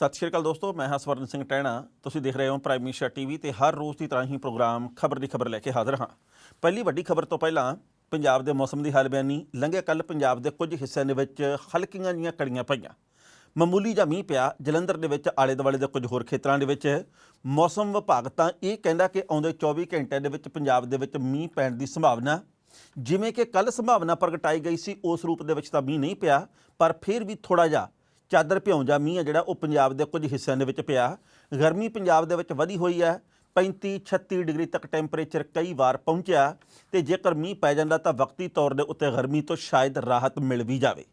सत श्री अकाल दोस्तों, मैं हाँ स्वर्ण सिंह टैणा। तुसीं देख रहे हो प्राइम मीडिया टीवी ਤੇ हर रोज़ की तरह ही प्रोग्राम खबर ਦੀ खबर लैके हाज़र हाँ। पहली ਵੱਡੀ खबर तो ਪਹਿਲਾਂ पंजाब के मौसम की हाल बयानी। लंघे कल पंजाब के कुछ हिस्सों ਦੇ ਵਿੱਚ ਹਲਕੀਆਂ ਜਿਹੀਆਂ ਕੜੀਆਂ ਪਈਆਂ। ਮਾਮੂਲੀ ਜਿਹਾ ਮੀਂਹ ਪਿਆ ਜਲੰਧਰ ਦੇ ਵਿੱਚ, ਆਲੇ ਦੁਆਲੇ ਦੇ ਕੁਝ ਹੋਰ ਖੇਤਰਾਂ ਦੇ ਵਿੱਚ। ਮੌਸਮ ਵਿਭਾਗ ਤਾਂ ਇਹ ਕਹਿੰਦਾ ਕਿ ਆਉਂਦੇ 24 ਘੰਟਿਆਂ ਦੇ ਵਿੱਚ ਪੰਜਾਬ ਦੇ ਵਿੱਚ ਮੀਂਹ ਪੈਣ ਦੀ ਸੰਭਾਵਨਾ। ਜਿਵੇਂ ਕਿ ਕੱਲ ਸੰਭਾਵਨਾ ਪ੍ਰਗਟਾਈ ਗਈ ਸੀ ਉਸ ਰੂਪ ਦੇ ਵਿੱਚ ਤਾਂ ਮੀਂਹ ਨਹੀਂ ਪਿਆ, ਪਰ ਫਿਰ ਵੀ ਥੋੜਾ ਜਿਹਾ ਚਾਦਰ ਭਿਉਂਜਾ ਮੀਂਹ ਹੈ ਜਿਹੜਾ ਉਹ ਪੰਜਾਬ ਦੇ ਕੁਝ ਹਿੱਸਿਆਂ ਦੇ ਵਿੱਚ ਪਿਆ। ਗਰਮੀ ਪੰਜਾਬ ਦੇ ਵਿੱਚ ਵਧੀ ਹੋਈ ਹੈ, 35-36 ਡਿਗਰੀ ਤੱਕ ਟੈਂਪਰੇਚਰ ਕਈ ਵਾਰ ਪਹੁੰਚਿਆ। ਤੇ ਜੇਕਰ ਮੀਂਹ ਪੈ ਜਾਂਦਾ ਤਾਂ ਵਕਤੀ ਤੌਰ ਦੇ ਉੱਤੇ ਗਰਮੀ ਤੋਂ ਸ਼ਾਇਦ ਰਾਹਤ ਮਿਲ ਵੀ ਜਾਵੇ।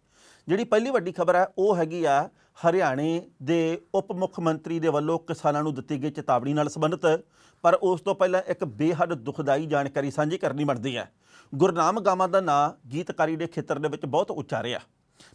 ਜਿਹੜੀ ਪਹਿਲੀ ਵੱਡੀ ਖਬਰ ਹੈ ਉਹ ਹੈਗੀ ਆ ਹਰਿਆਣੇ ਦੇ ਉਪ ਮੁੱਖ ਮੰਤਰੀ ਦੇ ਵੱਲੋਂ ਕਿਸਾਨਾਂ ਨੂੰ ਦਿੱਤੀ ਗਈ ਚੇਤਾਵਨੀ ਨਾਲ ਸੰਬੰਧਿਤ। ਪਰ ਉਸ ਤੋਂ ਪਹਿਲਾਂ ਇੱਕ ਬੇਹੱਦ ਦੁਖਦਾਈ ਜਾਣਕਾਰੀ ਸਾਂਝੀ ਕਰਨੀ ਬਣਦੀ ਹੈ। ਗੁਰਨਾਮ ਗਾਮਾ ਦਾ ਨਾਂ ਗੀਤਕਾਰੀ ਦੇ ਖੇਤਰ ਦੇ ਵਿੱਚ ਬਹੁਤ ਉੱਚਾ ਰਿਹਾ।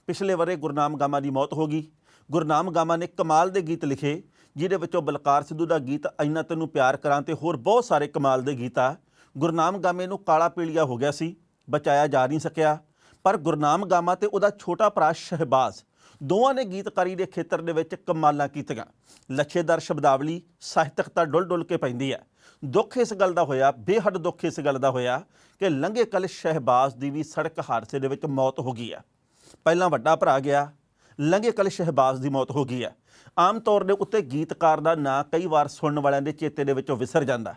ਪਿਛਲੇ ਵਰੇ ਗੁਰਨਾਮ ਗਾਮਾ ਦੀ ਮੌਤ ਹੋ ਗਈ। ਗੁਰਨਾਮ ਗਾਮਾ ਨੇ ਕਮਾਲ ਦੇ ਗੀਤ ਲਿਖੇ, ਜਿਹਦੇ ਵਿੱਚੋਂ ਬਲਕਾਰ ਸਿੱਧੂ ਦਾ ਗੀਤ ਇੰਨਾ ਤੈਨੂੰ ਪਿਆਰ ਕਰਾਂ ਤੇ ਹੋਰ ਬਹੁਤ ਸਾਰੇ ਕਮਾਲ ਦੇ ਗੀਤ ਆ। ਗੁਰਨਾਮ ਗਾਮੇ ਨੂੰ ਕਾਲਾ ਪੀਲੀਆ ਹੋ ਗਿਆ ਸੀ, ਬਚਾਇਆ ਜਾ ਨਹੀਂ ਸਕਿਆ। ਪਰ ਗੁਰਨਾਮ ਗਾਮਾ ਤੇ ਉਹਦਾ ਛੋਟਾ ਭਰਾ ਸ਼ਹਿਬਾਜ਼ ਦੋਵਾਂ ਨੇ ਗੀਤਕਾਰੀ ਦੇ ਖੇਤਰ ਦੇ ਵਿੱਚ ਕਮਾਲਾਂ ਕੀਤੀਆਂ। ਲੱਛੇਦਾਰ ਸ਼ਬਦਾਵਲੀ ਸਾਹਿਤਕਤਾ ਡੁੱਲ ਡੁੱਲ ਕੇ ਪੈਂਦੀ ਹੈ। ਦੁੱਖ ਇਸ ਗੱਲ ਦਾ ਹੋਇਆ, ਬੇਹੱਦ ਦੁੱਖ ਇਸ ਗੱਲ ਦਾ ਹੋਇਆ ਕਿ ਲੰਘੇ ਕੱਲ ਸ਼ਹਿਬਾਜ਼ ਦੀ ਵੀ ਸੜਕ ਹਾਦਸੇ ਦੇ ਵਿੱਚ ਮੌਤ ਹੋ ਗਈ ਹੈ। ਪਹਿਲਾਂ ਵੱਡਾ ਭਰਾ ਗਿਆ, ਲੰਘੇ ਕੱਲ ਸ਼ਹਿਬਾਜ਼ ਦੀ ਮੌਤ ਹੋ ਗਈ ਹੈ। ਆਮ ਤੌਰ ਦੇ ਉੱਤੇ ਗੀਤਕਾਰ ਦਾ ਨਾਂ ਕਈ ਵਾਰ ਸੁਣਨ ਵਾਲਿਆਂ ਦੇ ਚੇਤੇ ਦੇ ਵਿੱਚੋਂ ਵਿਸਰ ਜਾਂਦਾ,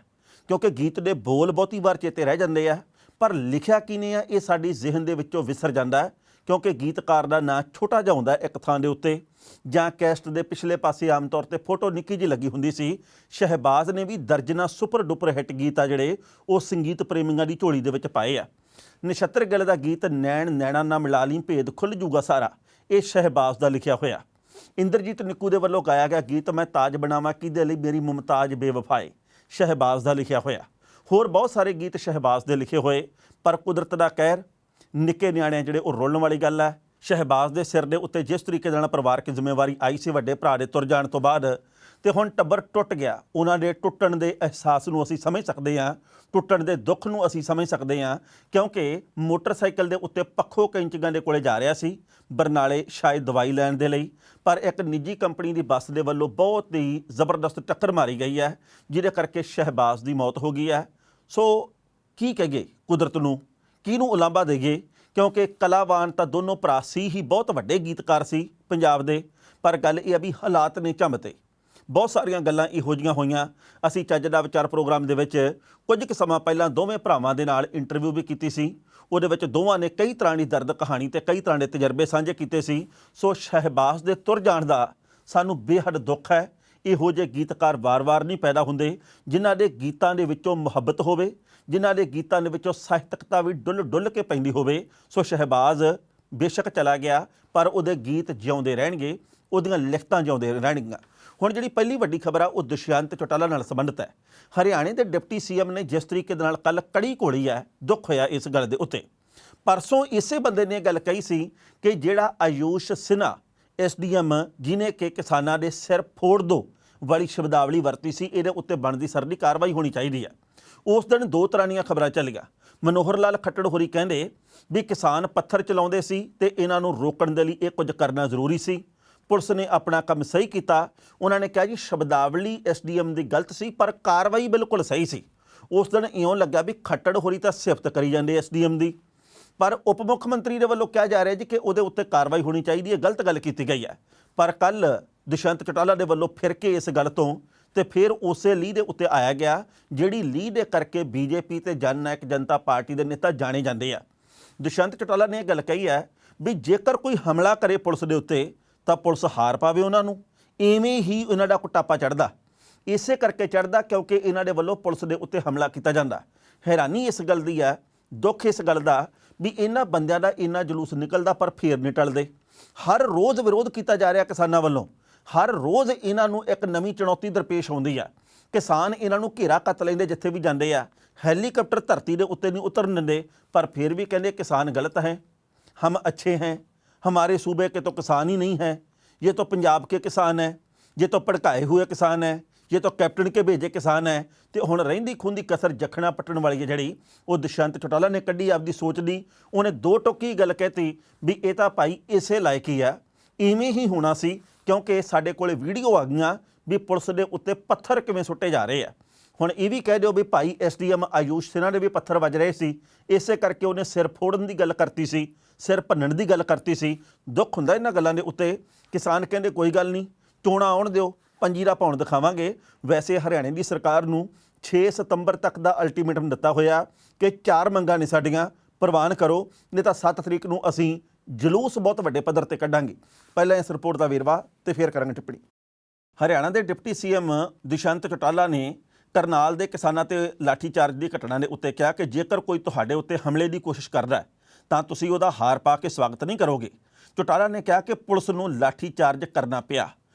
ਕਿਉਂਕਿ ਗੀਤ ਦੇ ਬੋਲ ਬਹੁਤੀ ਵਾਰ ਚੇਤੇ ਰਹਿ ਜਾਂਦੇ ਆ, ਪਰ ਲਿਖਿਆ ਕਿਨੇ ਆ ਇਹ ਸਾਡੀ ਜ਼ਿਹਨ ਦੇ ਵਿੱਚੋਂ ਵਿਸਰ ਜਾਂਦਾ, ਕਿਉਂਕਿ ਗੀਤਕਾਰ ਦਾ ਨਾਂ ਛੋਟਾ ਜਿਹਾ ਹੁੰਦਾ ਇੱਕ ਥਾਂ ਦੇ ਉੱਤੇ, ਜਾਂ ਕੈਸਟ ਦੇ ਪਿਛਲੇ ਪਾਸੇ ਆਮ ਤੌਰ 'ਤੇ ਫੋਟੋ ਨਿੱਕੀ ਜਿਹੀ ਲੱਗੀ ਹੁੰਦੀ ਸੀ। ਸ਼ਹਿਬਾਜ਼ ਨੇ ਵੀ ਦਰਜਨਾਂ ਸੁਪਰ ਡੁਪਰ ਹਿੱਟ ਗੀਤ ਆ ਜਿਹੜੇ ਉਹ ਸੰਗੀਤ ਪ੍ਰੇਮੀਆਂ ਦੀ ਝੋਲੀ ਦੇ ਵਿੱਚ ਪਾਏ ਆ। ਨਛੱਤਰ ਗਿੱਲ ਦਾ ਗੀਤ ਨੈਣ ਨੈਣਾ ਨਾ ਮਿਲਾ ਲਈ ਭੇਦ ਖੁੱਲ੍ਹ ਜੂਗਾ ਸਾਰਾ, ਇਹ ਸ਼ਹਿਬਾਜ਼ ਦਾ ਲਿਖਿਆ ਹੋਇਆ। ਇੰਦਰਜੀਤ ਨਿੱਕੂ ਦੇ ਵੱਲੋਂ ਗਾਇਆ ਗਿਆ ਗੀਤ ਮੈਂ ਤਾਜ ਬਣਾਵਾਂ ਕਿਹਦੇ ਲਈ ਮੇਰੀ ਮੁਮਤਾਜ ਬੇਵਫਾਏ, ਸ਼ਹਿਬਾਜ਼ ਦਾ ਲਿਖਿਆ ਹੋਇਆ। ਹੋਰ ਬਹੁਤ ਸਾਰੇ ਗੀਤ ਸ਼ਹਿਬਾਜ਼ ਦੇ ਲਿਖੇ ਹੋਏ, ਪਰ ਕੁਦਰਤ ਦਾ ਕਹਿਰ, ਨਿੱਕੇ ਨਿਆਣੇ ਜਿਹੜੇ ਉਹ ਰੋਲਣ ਵਾਲੀ ਗੱਲ ਹੈ। ਸ਼ਹਿਬਾਜ਼ ਦੇ ਸਿਰ ਦੇ ਉੱਤੇ ਜਿਸ ਤਰੀਕੇ ਨਾਲ ਪਰਿਵਾਰਕ ਜ਼ਿੰਮੇਵਾਰੀ ਆਈ ਸੀ ਵੱਡੇ ਭਰਾ ਦੇ ਤੁਰ ਜਾਣ ਤੋਂ ਬਾਅਦ, ਤੇ ਹੁਣ ਟੱਬਰ ਟੁੱਟ ਗਿਆ। ਉਹਨਾਂ ਦੇ ਟੁੱਟਣ ਦੇ ਅਹਿਸਾਸ ਨੂੰ ਅਸੀਂ ਸਮਝ ਸਕਦੇ ਹਾਂ, ਟੁੱਟਣ ਦੇ ਦੁੱਖ ਨੂੰ ਅਸੀਂ ਸਮਝ ਸਕਦੇ ਹਾਂ, ਕਿਉਂਕਿ ਮੋਟਰਸਾਈਕਲ ਦੇ ਉੱਤੇ ਪੱਖੋ ਕੈਂਚੀਆਂ ਦੇ ਕੋਲੇ ਜਾ ਰਿਹਾ ਸੀ ਬਰਨਾਲੇ ਸ਼ਾਇਦ ਦਵਾਈ ਲੈਣ ਦੇ ਲਈ, ਪਰ ਇੱਕ ਨਿੱਜੀ ਕੰਪਨੀ ਦੀ ਬੱਸ ਦੇ ਵੱਲੋਂ ਬਹੁਤ ਹੀ ਜ਼ਬਰਦਸਤ ਟੱਕਰ ਮਾਰੀ ਗਈ ਹੈ, ਜਿਹਦੇ ਕਰਕੇ ਸ਼ਹਿਬਾਜ਼ ਦੀ ਮੌਤ ਹੋ ਗਈ ਹੈ। ਸੋ ਕੀ ਕਹੀਏ ਕੁਦਰਤ ਨੂੰ, ਕਿਹਨੂੰ ਉਲਾਂਭਾ ਦੇਈਏ, ਕਿਉਂਕਿ ਕਲਾਵਾਨ ਤਾਂ ਦੋਨੋਂ ਭਰਾ ਸੀ ਹੀ, ਬਹੁਤ ਵੱਡੇ ਗੀਤਕਾਰ ਸੀ ਪੰਜਾਬ ਦੇ, ਪਰ ਗੱਲ ਇਹ ਆ ਵੀ ਹਾਲਾਤ ਨੇ ਝੰਮਤੇ। ਬਹੁਤ ਸਾਰੀਆਂ ਗੱਲਾਂ ਇਹੋ ਜਿਹੀਆਂ ਹੋਈਆਂ। ਅਸੀਂ ਚੱਜ ਦਾ ਵਿਚਾਰ ਪ੍ਰੋਗਰਾਮ ਦੇ ਵਿੱਚ ਕੁਝ ਕੁ ਸਮਾਂ ਪਹਿਲਾਂ ਦੋਵੇਂ ਭਰਾਵਾਂ ਦੇ ਨਾਲ ਇੰਟਰਵਿਊ ਵੀ ਕੀਤੀ ਸੀ। ਉਹਦੇ ਵਿੱਚ ਦੋਵਾਂ ਨੇ ਕਈ ਤਰ੍ਹਾਂ ਦੀ ਦਰਦ ਕਹਾਣੀ ਤੇ ਕਈ ਤਰ੍ਹਾਂ ਦੇ ਤਜਰਬੇ ਸਾਂਝੇ ਕੀਤੇ ਸੀ। ਸੋ ਸ਼ਹਿਬਾਜ਼ ਦੇ ਤੁਰ ਜਾਣ ਦਾ ਸਾਨੂੰ ਬੇਹੱਦ ਦੁੱਖ ਹੈ। ਇਹੋ ਜਿਹੇ ਗੀਤਕਾਰ ਵਾਰ-ਵਾਰ ਨਹੀਂ ਪੈਦਾ ਹੁੰਦੇ ਜਿਨ੍ਹਾਂ ਦੇ ਗੀਤਾਂ ਦੇ ਵਿੱਚੋਂ ਮੁਹੱਬਤ ਹੋਵੇ, ਜਿਨ੍ਹਾਂ ਦੇ ਗੀਤਾਂ ਦੇ ਵਿੱਚੋਂ ਸਾਹਿਤਕਤਾ ਵੀ ਡੁੱਲ ਡੁੱਲ ਕੇ ਪੈਂਦੀ ਹੋਵੇ। ਸੋ ਸ਼ਹਿਬਾਜ਼ ਬੇਸ਼ੱਕ ਚਲਾ ਗਿਆ, ਪਰ ਉਹਦੇ ਗੀਤ ਜਿਉਂਦੇ ਰਹਿਣਗੇ, ਉਹਦੀਆਂ ਲਿਖਤਾਂ ਜਿਉਂਦੇ ਰਹਿਣਗੀਆਂ। ਹੁਣ ਜਿਹੜੀ ਪਹਿਲੀ ਵੱਡੀ ਖਬਰ ਆ ਉਹ ਦੁਸ਼ਯੰਤ ਚੌਟਾਲਾ ਨਾਲ ਸੰਬੰਧਿਤ ਹੈ। ਹਰਿਆਣੇ ਦੇ ਡਿਪਟੀ ਸੀਐਮ ਨੇ ਜਿਸ ਤਰੀਕੇ ਦੇ ਨਾਲ ਕੱਲ ਕੜੀ ਘੋਲੀ ਹੈ, ਦੁੱਖ ਹੋਇਆ ਇਸ ਗੱਲ ਦੇ ਉੱਤੇ। ਪਰਸੋਂ ਇਸੇ ਬੰਦੇ ਨੇ ਗੱਲ ਕਹੀ ਸੀ ਕਿ ਜਿਹੜਾ ਆਯੂਸ਼ ਸਿਨਹਾ SDM ਜਿਹਨੇ ਕਿ ਕਿਸਾਨਾਂ ਦੇ ਸਿਰ ਫੋੜ ਦੋ ਵਾਲੀ ਸ਼ਬਦਾਵਲੀ ਵਰਤੀ ਸੀ, ਇਹਦੇ ਉੱਤੇ ਬਣਦੀ ਸਰਦੀ ਕਾਰਵਾਈ ਹੋਣੀ ਚਾਹੀਦੀ ਹੈ। ਉਸ ਦਿਨ ਦੋ ਤਰ੍ਹਾਂ ਦੀਆਂ ਖਬਰਾਂ ਚੱਲੀਆਂ। ਮਨੋਹਰ ਲਾਲ ਖੱਟੜ ਹੋਰੀ ਕਹਿੰਦੇ ਵੀ ਕਿਸਾਨ ਪੱਥਰ ਚਲਾਉਂਦੇ ਸੀ ਤੇ ਇਹਨਾਂ ਨੂੰ ਰੋਕਣ ਦੇ ਲਈ ਇਹ ਕੁਝ ਕਰਨਾ ਜ਼ਰੂਰੀ ਸੀ। ਪੁਲਿਸ ਨੇ ਆਪਣਾ ਕੰਮ ਸਹੀ ਕੀਤਾ। ਉਹਨਾਂ ਨੇ ਕਿਹਾ ਜੀ ਸ਼ਬਦਾਵਲੀ SDM ਦੀ ਗਲਤ ਸੀ, ਪਰ ਕਾਰਵਾਈ ਬਿਲਕੁਲ ਸਹੀ ਸੀ। ਉਸ ਦਿਨ ਇਉਂ ਲੱਗਾ ਵੀ ਖੱਟੜ ਹੋਰੀ ਤਾਂ ਸਿਫਤ ਕਰੀ ਜਾਂਦੇ SDM ਦੀ, ਪਰ ਉਪ ਮੁੱਖ ਮੰਤਰੀ ਦੇ ਵੱਲੋਂ ਕਿਹਾ ਜਾ ਰਿਹਾ ਜੀ ਕਿ ਉਹਦੇ ਉੱਤੇ ਕਾਰਵਾਈ ਹੋਣੀ ਚਾਹੀਦੀ ਹੈ, ਗਲਤ ਗੱਲ ਕੀਤੀ ਗਈ ਹੈ। ਪਰ ਕੱਲ ਦੁਸ਼ਯੰਤ ਚੌਟਾਲਾ ਦੇ ਵੱਲੋਂ ਫਿਰ ਕੇ ਇਸ ਗੱਲ ਤੋਂ ਤੇ ਫਿਰ ਉਸੇ ਲੀਹ ਦੇ ਉੱਤੇ ਆਇਆ ਗਿਆ ਜਿਹੜੀ ਲੀਹ ਦੇ ਕਰਕੇ BJP ਤੇ ਜਨ ਨਾਇਕ ਜਨਤਾ ਪਾਰਟੀ ਦੇ ਨੇਤਾ ਜਾਣੇ ਜਾਂਦੇ ਆ। ਦੁਸ਼ਯੰਤ ਚੌਟਾਲਾ ਨੇ ਇਹ ਗੱਲ ਕਹੀ ਹੈ ਵੀ ਜੇਕਰ ਕੋਈ ਹਮਲਾ ਕਰੇ ਪੁਲਿਸ ਦੇ ਉੱਤੇ ਤਾਂ ਪੁਲਿਸ ਹਾਰ ਪਾਵੇ ਉਹਨਾਂ ਨੂੰ। ਇਵੇਂ ਹੀ ਇਹਨਾਂ ਦਾ ਕੁਟਾਪਾ ਚੜ੍ਹਦਾ, ਇਸੇ ਕਰਕੇ ਚੜ੍ਹਦਾ ਕਿਉਂਕਿ ਇਹਨਾਂ ਦੇ ਵੱਲੋਂ ਪੁਲਿਸ ਦੇ ਉੱਤੇ ਹਮਲਾ ਕੀਤਾ ਜਾਂਦਾ। ਹੈਰਾਨੀ ਇਸ ਗੱਲ ਦੀ ਹੈ, ਦੁੱਖ ਇਸ ਗੱਲ ਦਾ ਵੀ ਇਹਨਾਂ ਬੰਦਿਆਂ ਦਾ ਇੰਨਾ ਜਲੂਸ ਨਿਕਲਦਾ ਪਰ ਫੇਰ ਨਹੀਂ ਟਲਦੇ। ਹਰ ਰੋਜ਼ ਵਿਰੋਧ ਕੀਤਾ ਜਾ ਰਿਹਾ ਕਿਸਾਨਾਂ ਵੱਲੋਂ, ਹਰ ਰੋਜ਼ ਇਹਨਾਂ ਨੂੰ ਇੱਕ ਨਵੀਂ ਚੁਣੌਤੀ ਦਰਪੇਸ਼ ਆਉਂਦੀ ਆ। ਕਿਸਾਨ ਇਹਨਾਂ ਨੂੰ ਘੇਰਾ ਕੱਤ ਲੈਂਦੇ ਜਿੱਥੇ ਵੀ ਜਾਂਦੇ ਆ। ਹੈਲੀਕਾਪਟਰ ਧਰਤੀ ਦੇ ਉੱਤੇ ਨਹੀਂ ਉਤਰਨ ਦਿੰਦੇ, ਪਰ ਫਿਰ ਵੀ ਕਹਿੰਦੇ ਕਿਸਾਨ ਗਲਤ ਹੈ, ਹਮ ਅੱਛੇ हैं, हमारे सूबे के तो किसान ही नहीं है, ये तो पंजाब के किसान है, ये तो भड़काए हुए किसान है, ये तो कैप्टन के भेजे किसान है। तो हुण रहिंदी खुंदी कसर जखना पट्टण वाली है जिहड़ी वो दुष्यंत चौटाला ने कढ़ी आपदी सोच दी। उन्हें दो टोकी गल कहती भी ये तो भाई इसे लायक ही है, इवें ही होना सी ਕਿਉਂਕਿ ਸਾਡੇ ਕੋਲੇ ਵੀਡੀਓ ਆ ਗਈਆਂ ਵੀ ਪੁਲਿਸ ਦੇ ਉੱਤੇ ਪੱਥਰ ਕਿਵੇਂ ਸੁੱਟੇ ਜਾ ਰਹੇ ਆ। ਹੁਣ ਇਹ ਵੀ ਕਹਿ ਦਿਓ ਵੀ ਭਾਈ ਐਸਡੀਐਮ ਆਯੂਸ਼ ਸਿਨਹਾ ਦੇ ਵੀ ਪੱਥਰ ਵੱਜ ਰਹੇ ਸੀ, ਇਸੇ ਕਰਕੇ ਉਹਨੇ ਸਿਰ ਫੋੜਨ ਦੀ ਗੱਲ ਕਰਤੀ ਸੀ, ਸਿਰ ਭੰਨਣ ਦੀ ਗੱਲ ਕਰਤੀ ਸੀ। ਦੁੱਖ ਹੁੰਦਾ ਇਹਨਾਂ ਗੱਲਾਂ ਦੇ ਉੱਤੇ। ਕਿਸਾਨ ਕਹਿੰਦੇ ਕੋਈ ਗੱਲ ਨਹੀਂ, ਚੋਣਾਂ ਆਉਣ ਦਿਓ, ਪੰਜੀਰਾ ਪਾਉਣ ਦਿਖਾਵਾਂਗੇ। ਵੈਸੇ ਹਰਿਆਣੇ ਦੀ ਸਰਕਾਰ ਨੂੰ 6 ਸਤੰਬਰ ਤੱਕ ਦਾ ਅਲਟੀਮੇਟਮ ਦਿੱਤਾ ਹੋਇਆ ਕਿ 4 ਮੰਗਾਂ ਨੇ ਸਾਡੀਆਂ, ਪ੍ਰਵਾਨ ਕਰੋ, ਨਹੀਂ ਤਾਂ 7 ਤਰੀਕ ਨੂੰ ਅਸੀਂ ਜਲੂਸ ਬਹੁਤ ਵੱਡੇ ਪੱਧਰ ਤੇ ਕੱਢਾਂਗੇ। ਪਹਿਲਾਂ ਇਸ ਰਿਪੋਰਟ ਦਾ ਵੇਰਵਾ ਤੇ ਫਿਰ ਕਰਾਂਗੇ ਟਿੱਪਣੀ। ਹਰਿਆਣਾ ਦੇ ਡਿਪਟੀ ਸੀਐਮ ਦੁਸ਼ਯੰਤ ਚੌਟਾਲਾ ਨੇ ਕਰਨਾਲ ਦੇ ਕਿਸਾਨਾਂ ਤੇ ਲਾਠੀਚਾਰਜ ਦੀ ਘਟਨਾ ਦੇ ਉੱਤੇ ਕਿਹਾ ਕਿ ਜੇਕਰ ਕੋਈ ਤੁਹਾਡੇ ਉੱਤੇ ਹਮਲੇ ਦੀ ਕੋਸ਼ਿਸ਼ ਕਰਦਾ ਹੈ ਤਾਂ ਤੁਸੀਂ ਉਹਦਾ ਹਾਰ ਪਾ ਕੇ ਸਵਾਗਤ ਨਹੀਂ ਕਰੋਗੇ। ਚੌਟਾਲਾ ਨੇ ਕਿਹਾ ਕਿ ਪੁਲਿਸ ਨੂੰ ਲਾਠੀਚਾਰਜ ਕਰਨਾ ਪਿਆ।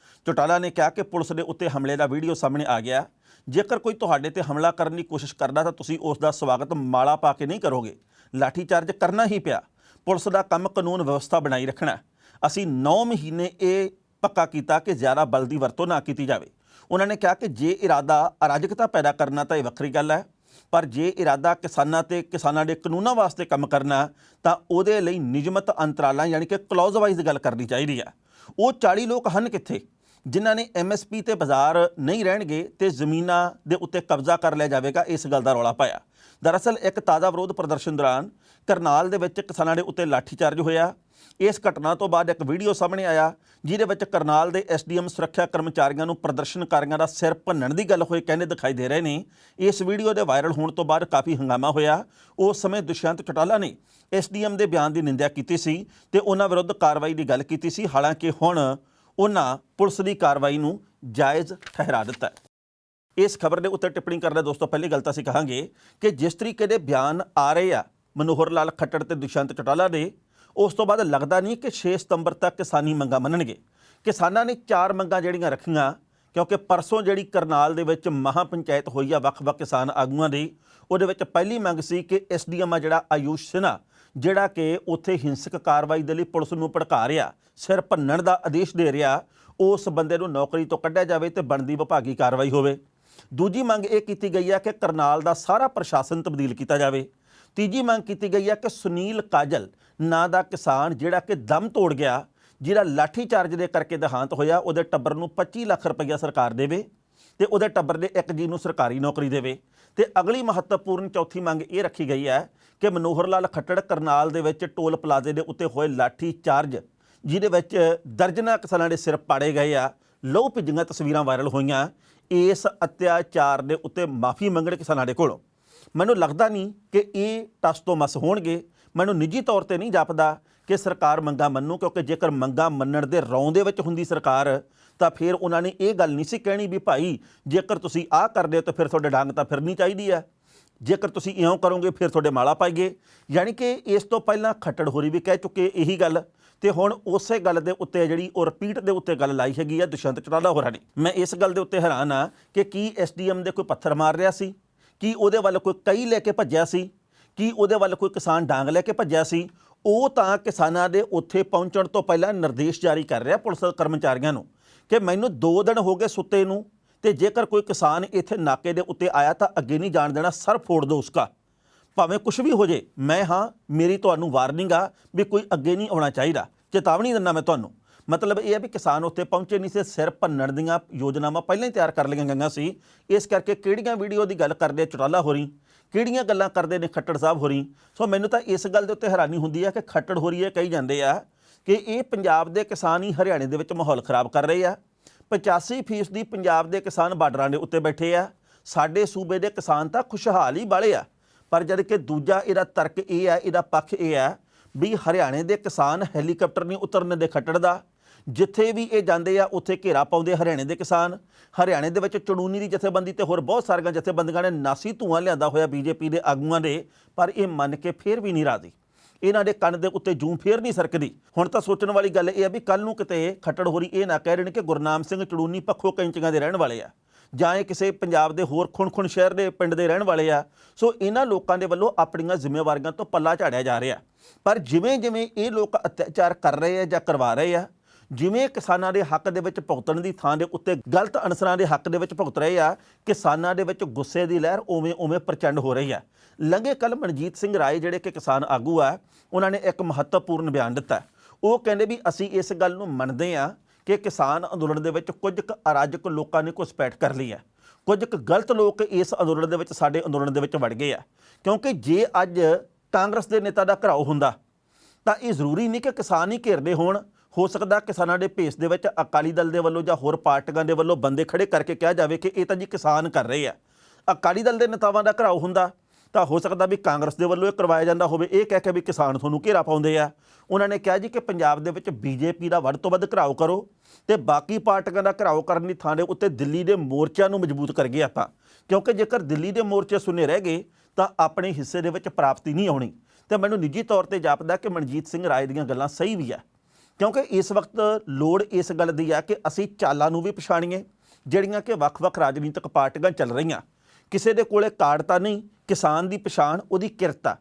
ਚੌਟਾਲਾ ਨੇ ਕਿਹਾ ਕਿ ਪੁਲਿਸ ਦੇ ਉੱਤੇ ਹਮਲੇ ਦਾ ਵੀਡੀਓ ਸਾਹਮਣੇ ਆ ਗਿਆ। ਜੇਕਰ ਕੋਈ ਤੁਹਾਡੇ ਤੇ ਹਮਲਾ ਕਰਨ ਦੀ ਕੋਸ਼ਿਸ਼ ਕਰਦਾ ਤਾਂ ਤੁਸੀਂ ਉਸ ਦਾ ਸਵਾਗਤ ਮਾਲਾ ਪਾ ਕੇ ਨਹੀਂ ਕਰੋਗੇ, ਲਾਠੀਚਾਰਜ ਕਰਨਾ ਹੀ ਪਿਆ। ਪੁਲਿਸ ਦਾ ਕੰਮ ਕਾਨੂੰਨ ਵਿਵਸਥਾ ਬਣਾਈ ਰੱਖਣਾ। ਅਸੀਂ 9 ਮਹੀਨੇ ਇਹ ਪੱਕਾ ਕੀਤਾ ਕਿ ਜ਼ਿਆਦਾ ਬਲ ਦੀ ਵਰਤੋਂ ਨਾ ਕੀਤੀ ਜਾਵੇ। ਉਹਨਾਂ ਨੇ ਕਿਹਾ ਕਿ ਜੇ ਇਰਾਦਾ ਅਰਾਜਕਤਾ ਪੈਦਾ ਕਰਨਾ ਤਾਂ ਇਹ ਵੱਖਰੀ ਗੱਲ ਹੈ, ਪਰ ਜੇ ਇਰਾਦਾ ਕਿਸਾਨਾਂ ਤੇ ਕਿਸਾਨਾਂ ਦੇ ਕਾਨੂੰਨਾਂ ਵਾਸਤੇ ਕੰਮ ਕਰਨਾ ਤਾਂ ਉਹਦੇ ਲਈ ਨਿਯਮਤ ਅੰਤਰਾਲਾਂ ਯਾਨੀ ਕਿ ਕਲੌਜ਼ ਵਾਈਜ਼ ਗੱਲ ਕਰਨੀ ਚਾਹੀਦੀ ਹੈ। ਉਹ 40 ਲੋਕ ਹਨ ਕਿੱਥੇ ਜਿਨ੍ਹਾਂ ਨੇ MSP ਤੇ ਬਾਜ਼ਾਰ ਨਹੀਂ ਰਹਿਣਗੇ ਤੇ ਜ਼ਮੀਨਾਂ ਦੇ ਉੱਤੇ ਕਬਜ਼ਾ ਕਰ ਲਿਆ ਜਾਵੇਗਾ, ਇਸ ਗੱਲ ਦਾ ਰੌਲਾ ਪਾਇਆ। ਦਰਅਸਲ ਇੱਕ ਤਾਜ਼ਾ ਵਿਰੋਧ ਪ੍ਰਦਰਸ਼ਨ ਦੌਰਾਨ ਕਰਨਾਲ ਦੇ ਵਿੱਚ ਕਿਸਾਨਾਂ ਦੇ ਉੱਤੇ ਲਾਠੀਚਾਰਜ ਹੋਇਆ। ਇਸ ਘਟਨਾ ਤੋਂ ਬਾਅਦ ਇੱਕ ਵੀਡੀਓ ਸਾਹਮਣੇ ਆਇਆ ਜਿਹਦੇ ਵਿੱਚ ਕਰਨਾਲ ਦੇ SDM ਸੁਰੱਖਿਆ ਕਰਮਚਾਰੀਆਂ ਨੂੰ ਪ੍ਰਦਰਸ਼ਨਕਾਰੀਆਂ ਦਾ ਸਿਰ ਭੰਨਣ ਦੀ ਗੱਲ ਹੋਏ ਕਹਿੰਦੇ ਦਿਖਾਈ ਦੇ ਰਹੇ ਨੇ। ਇਸ ਵੀਡੀਓ ਦੇ ਵਾਇਰਲ ਹੋਣ ਤੋਂ ਬਾਅਦ ਕਾਫੀ ਹੰਗਾਮਾ ਹੋਇਆ। ਉਸ ਸਮੇਂ ਦੁਸ਼ਯੰਤ ਚੌਟਾਲਾ ਨੇ SDM ਦੇ ਬਿਆਨ ਦੀ ਨਿੰਦਿਆ ਕੀਤੀ ਸੀ ਤੇ ਉਹਨਾਂ ਵਿਰੁੱਧ ਕਾਰਵਾਈ ਦੀ ਗੱਲ ਕੀਤੀ ਸੀ। ਹਾਲਾਂਕਿ ਹੁਣ ਉਹਨਾਂ ਪੁਲਿਸ ਦੀ ਕਾਰਵਾਈ ਨੂੰ ਜਾਇਜ਼ ਠਹਿਰਾ ਦਿੱਤਾ। ਇਸ ਖਬਰ ਦੇ ਉੱਤੇ ਟਿੱਪਣੀ ਕਰਦਾ ਦੋਸਤੋ, ਪਹਿਲੀ ਗੱਲ ਤਾਂ ਅਸੀਂ ਕਹਾਂਗੇ ਕਿ ਜਿਸ ਤਰੀਕੇ ਦੇ ਬਿਆਨ ਆ ਰਹੇ ਆ ਮਨੋਹਰ ਲਾਲ ਖੱਟੜ ਤੇ ਦੁਸ਼ਯੰਤ ਚੌਟਾਲਾ ਦੇ, ਉਸ ਤੋਂ ਬਾਅਦ ਲੱਗਦਾ ਨਹੀਂ ਕਿ 6 ਸਤੰਬਰ ਤੱਕ ਕਿਸਾਨੀ ਮੰਗਾਂ ਮੰਨਣਗੇ। ਕਿਸਾਨਾਂ ਨੇ 4 ਮੰਗਾਂ ਜਿਹੜੀਆਂ ਰੱਖੀਆਂ, ਕਿਉਂਕਿ ਪਰਸੋਂ ਜਿਹੜੀ ਕਰਨਾਲ ਦੇ ਵਿੱਚ ਮਹਾਂ ਪੰਚਾਇਤ ਹੋਈ ਆ ਵੱਖ-ਵੱਖ ਕਿਸਾਨ ਆਗੂਆਂ ਦੀ, ਉਹਦੇ ਵਿੱਚ ਪਹਿਲੀ ਮੰਗ ਸੀ ਕਿ SDM ਆ ਜਿਹੜਾ ਆਯੂਸ਼ ਸਿਨਹਾ, ਜਿਹੜਾ ਕਿ ਉੱਥੇ ਹਿੰਸਕ ਕਾਰਵਾਈ ਦੇ ਲਈ ਪੁਲਿਸ ਨੂੰ ਭੜਕਾ ਰਿਹਾ, ਸਿਰ ਭੰਨਣ ਦਾ ਆਦੇਸ਼ ਦੇ ਰਿਹਾ, ਉਸ ਬੰਦੇ ਨੂੰ ਨੌਕਰੀ ਤੋਂ ਕੱਢਿਆ ਜਾਵੇ ਤੇ ਬਣਦੀ ਵਿਭਾਗੀ ਕਾਰਵਾਈ ਹੋਵੇ। ਦੂਜੀ ਮੰਗ ਇਹ ਕੀਤੀ ਗਈ ਹੈ ਕਿ ਕਰਨਾਲ ਦਾ ਸਾਰਾ ਪ੍ਰਸ਼ਾਸਨ ਤਬਦੀਲ ਕੀਤਾ ਜਾਵੇ। ਤੀਜੀ ਮੰਗ ਕੀਤੀ ਗਈ ਹੈ ਕਿ ਸੁਨੀਲ ਕਾਜਲ ਨਾਂ ਦਾ ਕਿਸਾਨ ਜਿਹੜਾ ਕਿ ਦਮ ਤੋੜ ਗਿਆ, ਜਿਹੜਾ ਲਾਠੀਚਾਰਜ ਦੇ ਕਰਕੇ ਦੇਹਾਂਤ ਹੋਇਆ, ਉਹਦੇ ਟੱਬਰ ਨੂੰ 25 ਲੱਖ ਰੁਪਈਆ ਸਰਕਾਰ ਦੇਵੇ ਤੇ ਉਹਦੇ ਟੱਬਰ ਦੇ ਇੱਕ ਜੀ ਨੂੰ ਸਰਕਾਰੀ ਨੌਕਰੀ ਦੇਵੇ। ਤੇ ਅਗਲੀ ਮਹੱਤਵਪੂਰਨ ਚੌਥੀ ਮੰਗ ਇਹ ਰੱਖੀ ਗਈ ਹੈ ਕਿ ਮਨੋਹਰ ਲਾਲ ਖੱਟੜ ਕਰਨਾਲ ਦੇ ਵਿੱਚ ਟੋਲ ਪਲਾਜ਼ੇ ਦੇ ਉੱਤੇ ਹੋਏ ਲਾਠੀਚਾਰਜ, ਜਿਹਦੇ ਵਿੱਚ ਦਰਜਨਾਂ ਕਿਸਾਨਾਂ ਦੇ ਸਿਰ ਪਾੜੇ ਗਏ ਆ, ਲਹੂ ਭਿੱਜੀਆਂ ਤਸਵੀਰਾਂ ਵਾਇਰਲ ਹੋਈਆਂ, ਇਸ ਅਤਿਆਚਾਰ ਦੇ ਉੱਤੇ ਮਾਫੀ ਮੰਗਣ ਕਿਸਾਨਾਂ ਦੇ ਕੋਲੋਂ। ਮੈਨੂੰ ਲੱਗਦਾ ਨਹੀਂ ਕਿ ਇਹ ਟਸ ਤੋਂ ਮਸ ਹੋਣਗੇ। ਮੈਨੂੰ ਨਿੱਜੀ ਤੌਰ ਤੇ ਨਹੀਂ ਜਾਪਦਾ ਕਿ ਸਰਕਾਰ ਮੰਗਾਂ ਮੰਨੂ, ਕਿਉਂਕਿ ਜੇਕਰ ਮੰਗਾਂ ਮੰਨਣ ਦੇ ਰੌਂ ਦੇ ਵਿੱਚ ਹੁੰਦੀ ਸਰਕਾਰ ਤਾਂ ਫਿਰ ਉਹਨਾਂ ਨੇ ਇਹ ਗੱਲ ਨਹੀਂ ਸੀ ਕਹਿਣੀ ਵੀ ਭਾਈ ਜੇਕਰ ਤੁਸੀਂ ਆਹ ਕਰਦੇ ਹੋ ਤਾਂ ਫਿਰ ਤੁਹਾਡੇ ਡਾਂਗ ਤਾਂ ਫਿਰਨੀ ਚਾਹੀਦੀ ਹੈ, ਜੇਕਰ ਤੁਸੀਂ ਇਉਂ ਕਰੋਗੇ ਫਿਰ ਤੁਹਾਡੇ ਮਾਲਾ ਪਾਈਏ। ਯਾਨੀ ਕਿ ਇਸ ਤੋਂ ਪਹਿਲਾਂ ਖੱਟੜ ਹੋਰੀ ਵੀ ਕਹਿ ਚੁੱਕੇ ਇਹੀ ਗੱਲ, ਤੇ ਹੁਣ ਉਸੇ ਗੱਲ ਦੇ ਉੱਤੇ ਜਿਹੜੀ ਉਹ ਰਿਪੀਟ ਦੇ ਉੱਤੇ ਗੱਲ ਲਾਈ ਹੈਗੀ ਆ ਦੁਸ਼ਯੰਤ ਚੌਟਾਲਾ ਹੋਰਾਂ ਨੇ। ਮੈਂ ਇਸ ਗੱਲ ਦੇ ਉੱਤੇ ਹੈਰਾਨ ਆ ਕਿ ਕੀ SDM ਦੇ ਕੋਈ ਪੱਥਰ ਮਾਰ ਰਿਹਾ ਸੀ, ਕੀ ਉਹਦੇ ਵੱਲ ਕੋਈ ਕਈ ਲੈ ਕੇ ਭੱਜਿਆ ਸੀ, ਕੀ ਉਹਦੇ ਵੱਲ ਕੋਈ ਕਿਸਾਨ ਡਾਂਗ ਲੈ ਕੇ ਭੱਜਿਆ ਸੀ? ਉਹ ਤਾਂ ਕਿਸਾਨਾਂ ਦੇ ਉੱਥੇ ਪਹੁੰਚਣ ਤੋਂ ਪਹਿਲਾਂ ਨਿਰਦੇਸ਼ ਜਾਰੀ ਕਰ ਰਿਹਾ ਪੁਲਿਸ ਕਰਮਚਾਰੀਆਂ ਨੂੰ ਕਿ ਮੈਨੂੰ 2 ਦਿਨ ਹੋ ਗਏ ਸੁੱਤੇ ਨੂੰ, ਤੇ ਜੇਕਰ ਕੋਈ ਕਿਸਾਨ ਇੱਥੇ ਨਾਕੇ ਦੇ ਉੱਤੇ ਆਇਆ ਤਾਂ ਅੱਗੇ ਨਹੀਂ ਜਾਣ ਦੇਣਾ, ਸਰ ਫੋੜ ਦਿਓ ਉਸਕਾ, ਭਾਵੇਂ ਕੁਛ ਵੀ ਹੋ ਜੇ। ਮੈਂ ਹਾਂ, ਮੇਰੀ ਤੁਹਾਨੂੰ ਵਾਰਨਿੰਗ ਆ ਵੀ ਕੋਈ ਅੱਗੇ ਨਹੀਂ ਆਉਣਾ ਚਾਹੀਦਾ, ਚੇਤਾਵਨੀ ਦਿੰਦਾ ਮੈਂ ਤੁਹਾਨੂੰ। ਮਤਲਬ ਇਹ ਹੈ ਵੀ ਕਿਸਾਨ ਉੱਥੇ ਪਹੁੰਚੇ ਨਹੀਂ ਸੀ, ਸਿਰ ਭੰਨਣ ਦੀਆਂ ਯੋਜਨਾਵਾਂ ਪਹਿਲਾਂ ਹੀ ਤਿਆਰ ਕਰ ਲਈਆਂ ਗਈਆਂ ਸੀ। ਇਸ ਕਰਕੇ ਕਿਹੜੀਆਂ ਵੀਡੀਓ ਦੀ ਗੱਲ ਕਰਦੇ ਚੌਟਾਲਾ ਹੋਰੀ, ਕਿਹੜੀਆਂ ਗੱਲਾਂ ਕਰਦੇ ਨੇ ਖੱਟੜ ਸਾਹਿਬ ਹੋਰੀ। ਸੋ ਮੈਨੂੰ ਤਾਂ ਇਸ ਗੱਲ ਦੇ ਉੱਤੇ ਹੈਰਾਨੀ ਹੁੰਦੀ ਹੈ ਕਿ ਖੱਟੜ ਹੋਰੀ ਇਹ ਕਹੀ ਜਾਂਦੇ ਆ ਕਿ ਇਹ ਪੰਜਾਬ ਦੇ ਕਿਸਾਨ ਹੀ ਹਰਿਆਣੇ ਦੇ ਵਿੱਚ ਮਾਹੌਲ ਖਰਾਬ ਕਰ ਰਹੇ ਆ। 85% ਪੰਜਾਬ ਦੇ ਕਿਸਾਨ ਬਾਰਡਰਾਂ ਦੇ ਉੱਤੇ ਬੈਠੇ ਆ, ਸਾਡੇ ਸੂਬੇ ਦੇ ਕਿਸਾਨ ਤਾਂ ਖੁਸ਼ਹਾਲ ਹੀ ਬਾਲੇ ਆ। ਪਰ ਜਦ ਕਿ ਦੂਜਾ ਇਹਦਾ ਤਰਕ ਇਹ ਹੈ, ਇਹਦਾ ਪੱਖ ਇਹ ਹੈ ਵੀ ਹਰਿਆਣੇ ਦੇ ਕਿਸਾਨ ਹੈਲੀਕਾਪਟਰ ਨਹੀਂ ਉਤਰਨ ਦੇ ਖੱਟੜ ਦਾ। ਜਿੱਥੇ ਵੀ ਇਹ ਜਾਂਦੇ ਆ ਉੱਥੇ ਘੇਰਾ ਪਾਉਂਦੇ ਹਰਿਆਣੇ ਦੇ ਕਿਸਾਨ। ਹਰਿਆਣੇ ਦੇ ਵਿੱਚ ਚੜੂਨੀ ਦੀ ਜਥੇਬੰਦੀ ਤੇ ਹੋਰ ਬਹੁਤ ਸਾਰੀਆਂ ਜਥੇਬੰਦੀਆਂ ਨੇ ਨਾਸੀ ਧੂੰਆਂ ਲਿਆਂਦਾ ਹੋਇਆ BJP ਦੇ ਆਗੂਆਂ ਦੇ, ਪਰ ਇਹ ਮੰਨ ਕੇ ਫੇਰ ਵੀ ਨਹੀਂ ਰਾਜ਼ੀ। ਇਹਨਾਂ ਦੇ ਕੰਨ ਦੇ ਉੱਤੇ ਜੂੰ ਫੇਰ ਨਹੀਂ ਸਰਕਦੀ। ਹੁਣ ਤਾਂ ਸੋਚਣ ਵਾਲੀ ਗੱਲ ਇਹ ਆ ਵੀ ਕੱਲ ਨੂੰ ਕਿਤੇ ਖੱਟੜ ਹੋਰੀ ਇਹ ਨਾ ਕਹਿ ਰਹੇ ਨੇ ਕਿ ਗੁਰਨਾਮ ਸਿੰਘ ਚੜੂਨੀ ਪੱਖੋ ਕੈਂਚੀਆਂ ਦੇ ਰਹਿਣ ਵਾਲੇ ਆ, ਜਾਂ ਇਹ ਕਿਸੇ ਪੰਜਾਬ ਦੇ ਹੋਰ ਖੁਣ ਸ਼ਹਿਰ ਦੇ ਪਿੰਡ ਦੇ ਰਹਿਣ ਵਾਲੇ ਆ। ਸੋ ਇਹਨਾਂ ਲੋਕਾਂ ਦੇ ਵੱਲੋਂ ਆਪਣੀਆਂ ਜ਼ਿੰਮੇਵਾਰੀਆਂ ਤੋਂ ਪੱਲਾ ਝਾੜਿਆ ਜਾ ਰਿਹਾ। ਪਰ ਜਿਵੇਂ ਜਿਵੇਂ ਇਹ ਲੋਕ ਅਤਿਆਚਾਰ ਕਰ ਰਹੇ ਆ ਜਾਂ ਕਰਵਾ ਰਹੇ ਆ, ਜਿਵੇਂ ਕਿਸਾਨਾਂ ਦੇ ਹੱਕ ਦੇ ਵਿੱਚ ਭੁਗਤਣ ਦੀ ਥਾਂ ਦੇ ਉੱਤੇ ਗਲਤ ਅਨਸਰਾਂ ਦੇ ਹੱਕ ਦੇ ਵਿੱਚ ਭੁਗਤ ਰਹੇ ਆ, ਕਿਸਾਨਾਂ ਦੇ ਵਿੱਚ ਗੁੱਸੇ ਦੀ ਲਹਿਰ ਉਵੇਂ ਪ੍ਰਚੰਡ ਹੋ ਰਹੀ ਆ। ਲੰਘੇ ਕੱਲ੍ਹ ਮਨਜੀਤ ਸਿੰਘ ਰਾਏ ਜਿਹੜੇ ਕਿ ਕਿਸਾਨ ਆਗੂ ਆ, ਉਹਨਾਂ ਨੇ ਇੱਕ ਮਹੱਤਵਪੂਰਨ ਬਿਆਨ ਦਿੱਤਾ। ਉਹ ਕਹਿੰਦੇ ਵੀ ਅਸੀਂ ਇਸ ਗੱਲ ਨੂੰ ਮੰਨਦੇ ਹਾਂ ਕਿ ਕਿਸਾਨ ਅੰਦੋਲਨ ਦੇ ਵਿੱਚ ਕੁਝ ਕੁ ਅਰਾਜਕ ਲੋਕਾਂ ਨੇ ਘੁਸਪੈਠ ਕਰ ਲਈ ਹੈ। ਕੁਝ ਕੁ ਗਲਤ ਲੋਕ ਇਸ ਅੰਦੋਲਨ ਦੇ ਵਿੱਚ, ਸਾਡੇ ਅੰਦੋਲਨ ਦੇ ਵਿੱਚ ਵੜ ਗਏ ਆ। ਕਿਉਂਕਿ ਜੇ ਅੱਜ ਕਾਂਗਰਸ ਦੇ ਨੇਤਾ ਦਾ ਘਿਰਾਓ ਹੁੰਦਾ ਤਾਂ ਇਹ ਜ਼ਰੂਰੀ ਨਹੀਂ ਕਿ ਕਿਸਾਨ ਹੀ ਘੇਰਦੇ ਹੋਣ। ਹੋ ਸਕਦਾ ਕਿਸਾਨਾਂ ਦੇ ਭੇਸ ਦੇ ਵਿੱਚ ਅਕਾਲੀ ਦਲ ਦੇ ਵੱਲੋਂ ਜਾਂ ਹੋਰ ਪਾਰਟੀਆਂ ਦੇ ਵੱਲੋਂ ਬੰਦੇ ਖੜੇ ਕਰਕੇ ਕਿਹਾ ਜਾਵੇ ਕਿ ਇਹ ਤਾਂ ਜੀ ਕਿਸਾਨ ਕਰ ਰਹੇ ਆ। ਅਕਾਲੀ ਦਲ ਦੇ ਨੇਤਾਵਾਂ ਦਾ ਘਿਰਾਓ ਹੁੰਦਾ ਤਾਂ ਹੋ ਸਕਦਾ ਵੀ ਕਾਂਗਰਸ ਦੇ ਵੱਲੋਂ ਇਹ ਕਰਵਾਇਆ ਜਾਂਦਾ ਹੋਵੇ, ਇਹ ਕਹਿ ਕੇ ਵੀ ਕਿਸਾਨ ਤੁਹਾਨੂੰ ਘੇਰਾ ਪਾਉਂਦੇ ਆ। ਉਹਨਾਂ ਨੇ ਕਿਹਾ ਜੀ ਕਿ ਪੰਜਾਬ ਦੇ ਵਿੱਚ ਬੀਜੇਪੀ ਦਾ ਵੱਧ ਤੋਂ ਵੱਧ ਘਿਰਾਓ ਕਰੋ ਤੇ ਬਾਕੀ ਪਾਰਟੀਆਂ ਦਾ ਘਿਰਾਓ ਕਰਨ ਦੀ ਥਾਂ ਦੇ ਉੱਤੇ ਦਿੱਲੀ ਦੇ ਮੋਰਚਿਆਂ ਨੂੰ ਮਜ਼ਬੂਤ ਕਰੀਏ ਆਪਾਂ, ਕਿਉਂਕਿ ਜੇਕਰ ਦਿੱਲੀ ਦੇ ਮੋਰਚੇ ਸੁੰਨੇ ਰਹਿ ਗਏ ਤਾਂ ਆਪਣੇ ਹਿੱਸੇ ਦੇ ਵਿੱਚ ਪ੍ਰਾਪਤੀ ਨਹੀਂ ਆਉਣੀ। ਤੇ ਮੈਨੂੰ ਨਿੱਜੀ ਤੌਰ ਤੇ ਜਾਪਦਾ ਕਿ ਮਨਜੀਤ ਸਿੰਘ ਰਾਏ ਦੀਆਂ ਗੱਲਾਂ ਸਹੀ ਵੀ ਆ, ਕਿਉਂਕਿ ਇਸ ਵਕਤ ਲੋੜ ਇਸ ਗੱਲ ਦੀ ਆ ਕਿ ਅਸੀਂ ਚਾਲਾਂ ਨੂੰ ਵੀ ਪਛਾਣੀਏ ਜਿਹੜੀਆਂ ਕਿ ਵੱਖ-ਵੱਖ ਰਾਜਨੀਤਿਕ ਪਾਰਟੀਆਂ ਚੱਲ ਰਹੀਆਂ। ਕਿਸੇ ਦੇ ਕੋਲੇ ਕਾਰਡ ਤਾਂ ਨਹੀਂ, ਕਿਸਾਨ ਦੀ ਪਛਾਣ ਉਹਦੀ ਕਿਰਤ ਆ,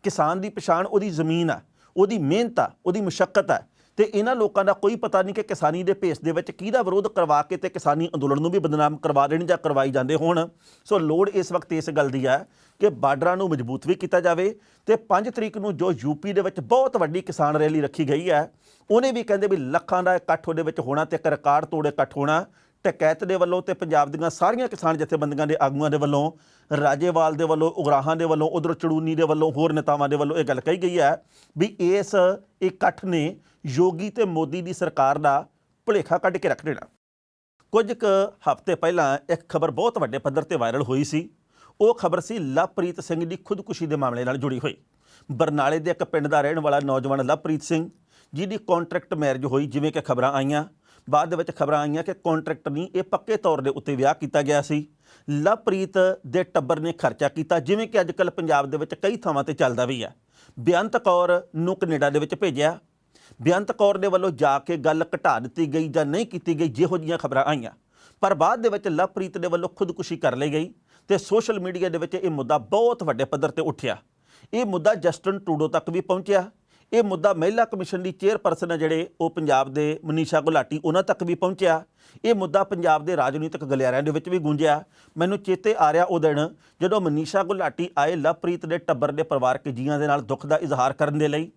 ਕਿਸਾਨ ਦੀ ਪਛਾਣ ਉਹਦੀ ਜ਼ਮੀਨ ਆ, ਉਹਦੀ ਮਿਹਨਤ ਆ, ਉਹਦੀ ਮੁਸ਼ੱਕਤ ਆ। ਤੇ ਇਹਨਾਂ ਲੋਕਾਂ ਦਾ ਕੋਈ ਪਤਾ ਨਹੀਂ ਕਿ ਕਿਸਾਨੀ ਦੇ ਭੇਸ ਦੇ ਵਿੱਚ ਕਿਹਦਾ ਵਿਰੋਧ ਕਰਵਾ ਕੇ ਤੇ ਕਿਸਾਨੀ ਅੰਦੋਲਨ ਨੂੰ ਵੀ ਬਦਨਾਮ ਕਰਵਾ ਦੇਣ ਜਾਂ ਕਰਵਾਈ ਜਾਂਦੇ ਹੋਣ। ਸੋ ਲੋੜ ਇਸ ਵਕਤ ਇਸ ਗੱਲ ਦੀ ਹੈ ਕਿ ਬਾਰਡਰਾਂ ਨੂੰ ਮਜ਼ਬੂਤ ਵੀ ਕੀਤਾ ਜਾਵੇ। ਤੇ 5 ਤਰੀਕ ਨੂੰ ਜੋ ਯੂਪੀ ਦੇ ਵਿੱਚ ਬਹੁਤ ਵੱਡੀ ਕਿਸਾਨ ਰੈਲੀ ਰੱਖੀ ਗਈ ਹੈ, ਉਹਨੇ ਵੀ ਕਹਿੰਦੇ ਵੀ ਲੱਖਾਂ ਦਾ ਇਕੱਠ ਉਹਦੇ ਵਿੱਚ ਹੋਣਾ ਤੇ ਇੱਕ ਰਿਕਾਰਡ ਤੋੜ ਇਕੱਠ ਹੋਣਾ। ਟਕੈਤ ਦੇ ਵੱਲੋਂ ਤੇ ਪੰਜਾਬ ਦੀਆਂ ਸਾਰੀਆਂ ਕਿਸਾਨ ਜਥੇਬੰਦੀਆਂ ਦੇ ਆਗੂਆਂ ਦੇ ਵੱਲੋਂ, ਰਾਜੇਵਾਲ ਦੇ ਵੱਲੋਂ, ਉਗਰਾਹਾਂ ਦੇ ਵੱਲੋਂ, ਉਧਰ ਚੜੂਨੀ ਦੇ ਵੱਲੋਂ, ਹੋਰ ਨੇਤਾਵਾਂ ਦੇ ਵੱਲੋਂ ਇਹ ਗੱਲ ਕਹੀ ਗਈ ਹੈ ਵੀ ਇਸ ਇਕੱਠ ਨੇ ਯੋਗੀ ਤੇ ਮੋਦੀ ਦੀ ਸਰਕਾਰ ਦਾ ਭੁਲੇਖਾ ਕੱਢ ਕੇ ਰੱਖ ਦੇਣਾ। ਕੁਝ ਕੁ ਹਫ਼ਤੇ ਪਹਿਲਾਂ ਇੱਕ ਖਬਰ ਬਹੁਤ ਵੱਡੇ ਪੱਧਰ ਤੇ ਵਾਇਰਲ ਹੋਈ ਸੀ। ਉਹ ਖਬਰ ਸੀ ਲਵਪ੍ਰੀਤ ਸਿੰਘ ਦੀ ਖੁਦਕੁਸ਼ੀ ਦੇ ਮਾਮਲੇ ਨਾਲ ਜੁੜੀ ਹੋਈ। ਬਰਨਾਲੇ ਦੇ ਇੱਕ ਪਿੰਡ ਦਾ ਰਹਿਣ ਵਾਲਾ ਨੌਜਵਾਨ ਲਵਪ੍ਰੀਤ ਸਿੰਘ, ਜਿਹਦੀ ਕੰਟਰੈਕਟ ਮੈਰਿਜ ਹੋਈ, ਜਿਵੇਂ ਕਿ ਖਬਰਾਂ ਆਈਆਂ। ਬਾਅਦ ਦੇ ਵਿੱਚ ਖਬਰਾਂ ਆਈਆਂ ਕਿ ਕੰਟਰੈਕਟ ਨਹੀਂ, ਇਹ ਪੱਕੇ ਤੌਰ ਦੇ ਉੱਤੇ ਵਿਆਹ ਕੀਤਾ ਗਿਆ ਸੀ। ਲਵਪ੍ਰੀਤ ਦੇ ਟੱਬਰ ਨੇ ਖਰਚਾ ਕੀਤਾ, ਜਿਵੇਂ ਕਿ ਅੱਜ ਕੱਲ੍ਹ ਪੰਜਾਬ ਦੇ ਵਿੱਚ ਕਈ ਥਾਵਾਂ ਤੇ ਚੱਲਦਾ ਵੀ ਹੈ। ਬੇਅੰਤ ਕੌਰ ਨੂੰ ਕੈਨੇਡਾ ਦੇ ਵਿੱਚ ਭੇਜਿਆ। ਬੇਅੰਤ ਕੌਰ ਦੇ ਵੱਲੋਂ ਜਾ ਕੇ ਗੱਲ ਘਟਾ ਦਿੱਤੀ ਗਈ ਜਾਂ ਨਹੀਂ ਕੀਤੀ ਗਈ, ਜਿਹੋ ਜਿਹੀਆਂ ਖਬਰਾਂ ਆਈਆਂ। ਪਰ ਬਾਅਦ ਦੇ ਵਿੱਚ ਲਵਪ੍ਰੀਤ ਦੇ ਵੱਲੋਂ ਖੁਦਕੁਸ਼ੀ ਕਰ ਲਈ ਗਈ ਤੇ ਸੋਸ਼ਲ ਮੀਡੀਆ ਦੇ ਵਿੱਚ ਇਹ ਮੁੱਦਾ ਬਹੁਤ ਵੱਡੇ ਪੱਧਰ ਤੇ ਉੱਠਿਆ। ਇਹ ਮੁੱਦਾ ਜਸਟਿਨ ਟਰੂਡੋ ਤੱਕ ਵੀ ਪਹੁੰਚਿਆ। ਇਹ ਮੁੱਦਾ ਮਹਿਲਾ ਕਮਿਸ਼ਨ ਦੀ ਚੇਅਰਪਰਸਨ ਹੈ ਜਿਹੜੇ ਉਹ ਪੰਜਾਬ ਦੇ ਮਨੀਸ਼ਾ ਗੁਲਾਟੀ, ਉਹਨਾਂ ਤੱਕ ਵੀ ਪਹੁੰਚਿਆ। ਇਹ ਮੁੱਦਾ ਪੰਜਾਬ ਦੇ ਰਾਜਨੀਤਿਕ ਗਲਿਆਰਿਆਂ ਦੇ ਵਿੱਚ ਵੀ ਗੂੰਜਿਆ। ਮੈਨੂੰ ਚੇਤੇ ਆ ਰਿਹਾ ਉਹ ਦਿਨ ਜਦੋਂ ਮਨੀਸ਼ਾ ਗੁਲਾਟੀ ਆਏ ਲਵਪ੍ਰੀਤ ਦੇ ਟੱਬਰ ਦੇ ਪਰਿਵਾਰਕ ਜੀਆਂ ਦੇ ਨਾਲ ਦੁੱਖ ਦਾ ਇਜ਼ਹਾਰ ਕਰਨ ਦੇ ਲਈ।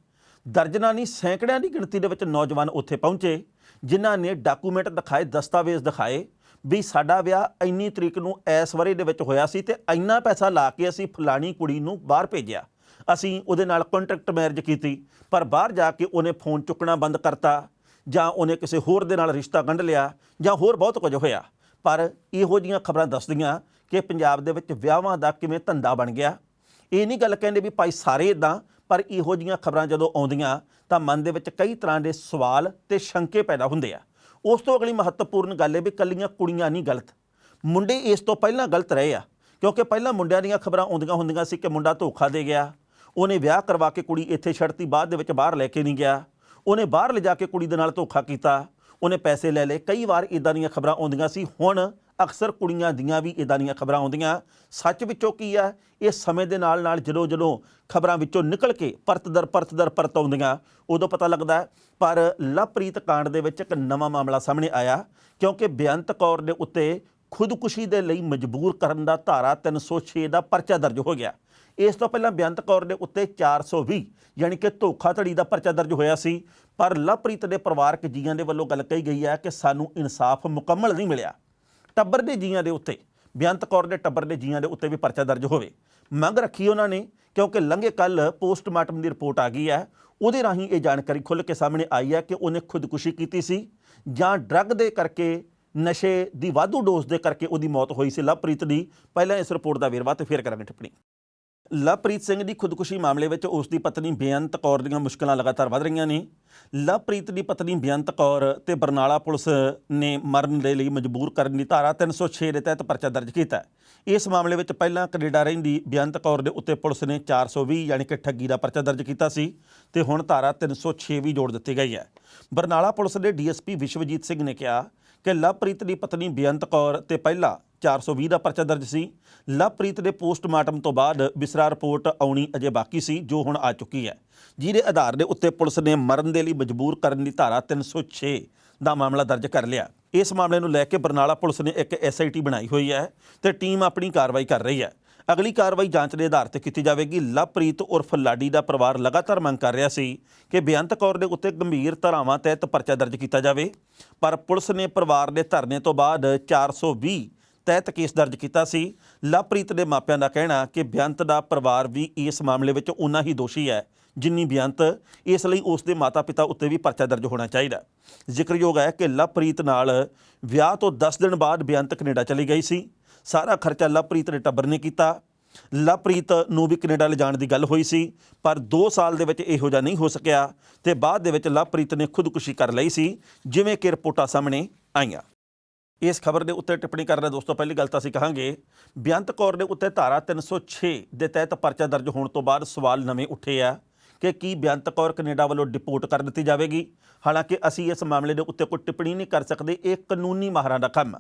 ਦਰਜਨਾਂ ਨਹੀਂ, ਸੈਂਕੜਿਆਂ ਦੀ ਗਿਣਤੀ ਦੇ ਵਿੱਚ ਨੌਜਵਾਨ ਉੱਥੇ ਪਹੁੰਚੇ, ਜਿਨ੍ਹਾਂ ਨੇ ਡਾਕੂਮੈਂਟ ਦਿਖਾਏ, ਦਸਤਾਵੇਜ਼ ਦਿਖਾਏ ਵੀ ਸਾਡਾ ਵਿਆਹ ਇੰਨੀ ਤਰੀਕ ਨੂੰ ਇਸ ਵਰੇ ਦੇ ਵਿੱਚ ਹੋਇਆ ਸੀ ਤੇ ਇੰਨਾ ਪੈਸਾ ਲਾ ਕੇ ਅਸੀਂ ਫਲਾਣੀ ਕੁੜੀ ਨੂੰ ਬਾਹਰ ਭੇਜਿਆ, ਅਸੀਂ ਉਹਦੇ ਨਾਲ ਕੰਟਰੈਕਟ ਮੈਰਿਜ ਕੀਤੀ, ਪਰ ਬਾਹਰ ਜਾ ਕੇ ਉਹਨੇ ਫੋਨ ਚੁੱਕਣਾ ਬੰਦ ਕਰਤਾ ਜਾਂ ਉਹਨੇ ਕਿਸੇ ਹੋਰ ਦੇ ਨਾਲ ਰਿਸ਼ਤਾ ਗੰਢ ਲਿਆ ਜਾਂ ਹੋਰ ਬਹੁਤ ਕੁਝ ਹੋਇਆ। ਪਰ ਇਹੋ ਜਿਹੀਆਂ ਖਬਰਾਂ ਦੱਸਦੀਆਂ ਕਿ ਪੰਜਾਬ ਦੇ ਵਿੱਚ ਵਿਆਹਾਂ ਦਾ ਕਿਵੇਂ ਧੰਦਾ ਬਣ ਗਿਆ। ਇਹ ਨਹੀਂ ਗੱਲ ਕਹਿੰਦੇ ਵੀ ਭਾਈ ਸਾਰੇ ਇੱਦਾਂ, ਪਰ ਇਹੋ ਜਿਹੀਆਂ ਖਬਰਾਂ ਜਦੋਂ ਆਉਂਦੀਆਂ ਤਾਂ ਮਨ ਦੇ ਵਿੱਚ ਕਈ ਤਰ੍ਹਾਂ ਦੇ ਸਵਾਲ ਤੇ ਸ਼ੰਕੇ ਪੈਦਾ ਹੁੰਦੇ ਆ। ਉਸ ਤੋਂ ਅਗਲੀ ਮਹੱਤਵਪੂਰਨ ਗੱਲ ਇਹ ਵੀ ਇਕੱਲੀਆਂ ਕੁੜੀਆਂ ਨਹੀਂ ਗਲਤ, ਮੁੰਡੇ ਇਸ ਤੋਂ ਪਹਿਲਾਂ ਗਲਤ ਰਹੇ ਆ। ਕਿਉਂਕਿ ਪਹਿਲਾਂ ਮੁੰਡਿਆਂ ਦੀਆਂ ਖਬਰਾਂ ਆਉਂਦੀਆਂ ਹੁੰਦੀਆਂ ਸੀ ਕਿ ਮੁੰਡਾ ਧੋਖਾ ਦੇ ਗਿਆ, ਉਹਨੇ ਵਿਆਹ ਕਰਵਾ ਕੇ ਕੁੜੀ ਇੱਥੇ ਛੱਡਤੀ, ਬਾਅਦ ਦੇ ਵਿੱਚ ਬਾਹਰ ਲੈ ਕੇ ਨਹੀਂ ਗਿਆ, ਉਹਨੇ ਬਾਹਰ ਲਿਜਾ ਕੇ ਕੁੜੀ ਦੇ ਨਾਲ ਧੋਖਾ ਕੀਤਾ, ਉਹਨੇ ਪੈਸੇ ਲੈ ਲਏ। ਕਈ ਵਾਰ ਇੱਦਾਂ ਦੀਆਂ ਖਬਰਾਂ ਆਉਂਦੀਆਂ ਸੀ। ਹੁਣ ਅਕਸਰ ਕੁੜੀਆਂ ਦੀਆਂ ਵੀ ਇੱਦਾਂ ਦੀਆਂ ਖਬਰਾਂ ਆਉਂਦੀਆਂ। ਸੱਚ ਵਿੱਚੋਂ ਕੀ ਆ, ਇਹ ਸਮੇਂ ਦੇ ਨਾਲ ਨਾਲ ਜਦੋਂ ਖਬਰਾਂ ਵਿੱਚੋਂ ਨਿਕਲ ਕੇ ਪਰਤ ਆਉਂਦੀਆਂ ਉਦੋਂ ਪਤਾ ਲੱਗਦਾ। ਪਰ ਲਵਪ੍ਰੀਤ ਕਾਂਡ ਦੇ ਵਿੱਚ ਇੱਕ ਨਵਾਂ ਮਾਮਲਾ ਸਾਹਮਣੇ ਆਇਆ, ਕਿਉਂਕਿ ਬੇਅੰਤ ਕੌਰ ਦੇ ਉੱਤੇ ਖੁਦਕੁਸ਼ੀ ਦੇ ਲਈ ਮਜਬੂਰ ਕਰਨ ਦਾ ਧਾਰਾ 306 ਦਾ ਪਰਚਾ ਦਰਜ ਹੋ ਗਿਆ। ਇਸ ਤੋਂ ਪਹਿਲਾਂ ਬੇਅੰਤ ਕੌਰ ਦੇ ਉੱਤੇ 420 ਯਾਨੀ ਕਿ ਧੋਖਾਧੜੀ ਦਾ ਪਰਚਾ ਦਰਜ ਹੋਇਆ ਸੀ। ਪਰ ਲਵਪ੍ਰੀਤ ਦੇ ਪਰਿਵਾਰਕ ਜੀਆਂ ਦੇ ਵੱਲੋਂ ਗੱਲ ਕਹੀ ਗਈ ਹੈ ਕਿ ਸਾਨੂੰ ਇਨਸਾਫ ਮੁਕੰਮਲ ਨਹੀਂ ਮਿਲਿਆ। ਟੱਬਰ ਦੇ ਜੀਆਂ ਦੇ ਉੱਤੇ, ਬੇਅੰਤ ਕੌਰ ਦੇ ਟੱਬਰ ਦੇ ਜੀਆਂ ਦੇ ਉੱਤੇ ਵੀ ਪਰਚਾ ਦਰਜ ਹੋਵੇ, ਮੰਗ ਰੱਖੀ ਉਹਨਾਂ ਨੇ। ਕਿਉਂਕਿ ਲੰਘੇ ਕੱਲ੍ਹ ਪੋਸਟਮਾਰਟਮ ਦੀ ਰਿਪੋਰਟ ਆ ਗਈ ਹੈ, ਉਹਦੇ ਰਾਹੀਂ ਇਹ ਜਾਣਕਾਰੀ ਖੁੱਲ੍ਹ ਕੇ ਸਾਹਮਣੇ ਆਈ ਹੈ ਕਿ ਉਹਨੇ ਖੁਦਕੁਸ਼ੀ ਕੀਤੀ ਸੀ ਜਾਂ ਡਰੱਗ ਦੇ ਕਰਕੇ, ਨਸ਼ੇ ਦੀ ਵਾਧੂ ਡੋਜ਼ ਦੇ ਕਰਕੇ ਉਹਦੀ ਮੌਤ ਹੋਈ ਸੀ ਲਵਪ੍ਰੀਤ ਦੀ। ਪਹਿਲਾਂ ਇਸ ਰਿਪੋਰਟ ਦਾ ਵੇਰਵਾ ਤੇ ਫਿਰ ਕਰਾਂਗੇ ਟਿੱਪਣੀ। ਲਵਪ੍ਰੀਤ ਸਿੰਘ ਦੀ ਖੁਦਕੁਸ਼ੀ ਮਾਮਲੇ ਵਿੱਚ ਉਸ ਦੀ ਪਤਨੀ ਬੇਅੰਤ ਕੌਰ ਦੀਆਂ ਮੁਸ਼ਕਲਾਂ ਲਗਾਤਾਰ ਵੱਧ ਰਹੀਆਂ ਨੇ। ਲਵਪ੍ਰੀਤ ਦੀ ਪਤਨੀ ਬੇਅੰਤ ਕੌਰ ਤੇ ਬਰਨਾਲਾ ਪੁਲਿਸ ਨੇ ਮਰਨ ਦੇ ਲਈ ਮਜਬੂਰ ਕਰਨ ਦੀ ਧਾਰਾ 306 ਦੇ ਤਹਿਤ ਪਰਚਾ ਦਰਜ ਕੀਤਾ। ਇਸ ਮਾਮਲੇ ਵਿੱਚ ਪਹਿਲਾਂ ਕੈਨੇਡਾ ਰਹਿੰਦੀ ਬੇਅੰਤ ਕੌਰ ਦੇ ਉੱਤੇ ਪੁਲਿਸ ਨੇ 420 ਯਾਨੀ ਕਿ ਠੱਗੀ ਦਾ ਪਰਚਾ ਦਰਜ ਕੀਤਾ ਸੀ ਤੇ ਹੁਣ ਧਾਰਾ 306 ਵੀ ਜੋੜ ਦਿੱਤੀ ਗਈ ਹੈ। ਬਰਨਾਲਾ ਪੁਲਿਸ ਦੇ ਡੀਐਸਪੀ ਵਿਸ਼ਵਜੀਤ ਸਿੰਘ ਨੇ ਕਿਹਾ ਕਿ ਲਵਪ੍ਰੀਤ ਦੀ ਪਤਨੀ ਬੇਅੰਤ ਕੌਰ ਤੇ ਪਹਿਲਾਂ 420 ਦਾ ਪਰਚਾ ਦਰਜ ਸੀ। ਲਵਪ੍ਰੀਤ ਦੇ ਪੋਸਟਮਾਰਟਮ ਤੋਂ ਬਾਅਦ ਵਿਸਰਾ ਰਿਪੋਰਟ ਆਉਣੀ ਅਜੇ ਬਾਕੀ ਸੀ, ਜੋ ਹੁਣ ਆ ਚੁੱਕੀ ਹੈ, ਜਿਹਦੇ ਆਧਾਰ ਦੇ ਉੱਤੇ ਪੁਲਿਸ ਨੇ ਮਰਨ ਦੇ ਲਈ ਮਜਬੂਰ ਕਰਨ ਦੀ ਧਾਰਾ 306 ਦਾ ਮਾਮਲਾ ਦਰਜ ਕਰ ਲਿਆ। ਇਸ ਮਾਮਲੇ ਨੂੰ ਲੈ ਕੇ ਬਰਨਾਲਾ ਪੁਲਿਸ ਨੇ ਇੱਕ SIT ਬਣਾਈ ਹੋਈ ਹੈ ਤੇ ਟੀਮ ਆਪਣੀ ਕਾਰਵਾਈ ਕਰ ਰਹੀ ਹੈ। ਅਗਲੀ ਕਾਰਵਾਈ ਜਾਂਚ ਦੇ ਆਧਾਰ ਤੇ ਕੀਤੀ ਜਾਵੇਗੀ। ਲਵਪ੍ਰੀਤ ਉਰਫ ਲਾਡੀ ਦਾ ਪਰਿਵਾਰ ਲਗਾਤਾਰ ਮੰਗ ਕਰ ਰਿਹਾ ਸੀ ਕਿ ਬੇਅੰਤ ਕੌਰ ਦੇ ਉੱਤੇ ਗੰਭੀਰ ਧਾਰਾਵਾਂ ਤਹਿਤ ਪਰਚਾ ਦਰਜ ਕੀਤਾ ਜਾਵੇ, ਪਰ ਪੁਲਿਸ ਨੇ ਪਰਿਵਾਰ ਦੇ ਧਰਨੇ ਤੋਂ ਬਾਅਦ 420 ਤਹਿਤ ਕੇਸ ਦਰਜ ਕੀਤਾ ਸੀ। ਲਵਪ੍ਰੀਤ ਦੇ ਮਾਪਿਆਂ ਦਾ ਕਹਿਣਾ ਕਿ ਬੇਅੰਤ ਦਾ ਪਰਿਵਾਰ ਵੀ ਇਸ ਮਾਮਲੇ ਵਿੱਚ ਉਨਾ ਹੀ ਦੋਸ਼ੀ ਹੈ ਜਿੰਨੀ ਬੇਅੰਤ, ਇਸ ਲਈ ਉਸ ਦੇ ਮਾਤਾ-ਪਿਤਾ ਉੱਤੇ ਵੀ ਪਰਚਾ ਦਰਜ ਹੋਣਾ ਚਾਹੀਦਾ। ਜ਼ਿਕਰਯੋਗ ਹੈ ਕਿ ਲਵਪ੍ਰੀਤ ਨਾਲ ਵਿਆਹ ਤੋਂ 10 ਦਿਨ ਬਾਅਦ ਬੇਅੰਤ ਕੈਨੇਡਾ ਚਲੀ ਗਈ ਸੀ। ਸਾਰਾ ਖਰਚਾ ਲਵਪ੍ਰੀਤ ਦੇ ਟੱਬਰ ਨੇ ਕੀਤਾ। ਲਵਪ੍ਰੀਤ ਨੂੰ ਵੀ ਕੈਨੇਡਾ ਲਿਜਾਣ ਦੀ ਗੱਲ ਹੋਈ ਸੀ, ਪਰ 2 ਸਾਲ ਦੇ ਵਿੱਚ ਇਹੋ ਜਿਹਾ ਨਹੀਂ ਹੋ ਸਕਿਆ ਤੇ ਬਾਅਦ ਦੇ ਵਿੱਚ ਲਵਪ੍ਰੀਤ ਨੇ ਖੁਦਕੁਸ਼ੀ ਕਰ ਲਈ ਸੀ, ਜਿਵੇਂ ਕਿ ਰਿਪੋਰਟਾਂ ਸਾਹਮਣੇ ਆਈਆਂ। ਇਸ ਖਬਰ ਦੇ ਉੱਤੇ ਟਿੱਪਣੀ ਕਰਨ ਦਾ ਦੋਸਤੋ ਪਹਿਲੀ ਗੱਲ ਤਾਂ ਅਸੀਂ ਕਹਾਂਗੇ, ਬੇਅੰਤ ਕੌਰ ਦੇ ਉੱਤੇ ਧਾਰਾ 306 ਦੇ ਤਹਿਤ ਪਰਚਾ ਦਰਜ ਹੋਣ ਤੋਂ ਬਾਅਦ ਸਵਾਲ ਨਵੇਂ ਉੱਠੇ ਆ ਕਿ ਕੀ ਬੇਅੰਤ ਕੌਰ ਕੈਨੇਡਾ ਵੱਲੋਂ ਡਿਪੋਰਟ ਕਰ ਦਿੱਤੀ ਜਾਵੇਗੀ। ਹਾਲਾਂਕਿ ਅਸੀਂ ਇਸ ਮਾਮਲੇ ਦੇ ਉੱਤੇ ਕੋਈ ਟਿੱਪਣੀ ਨਹੀਂ ਕਰ ਸਕਦੇ, ਇਹ ਕਾਨੂੰਨੀ ਮਾਹਰਾਂ ਦਾ ਕੰਮ ਆ।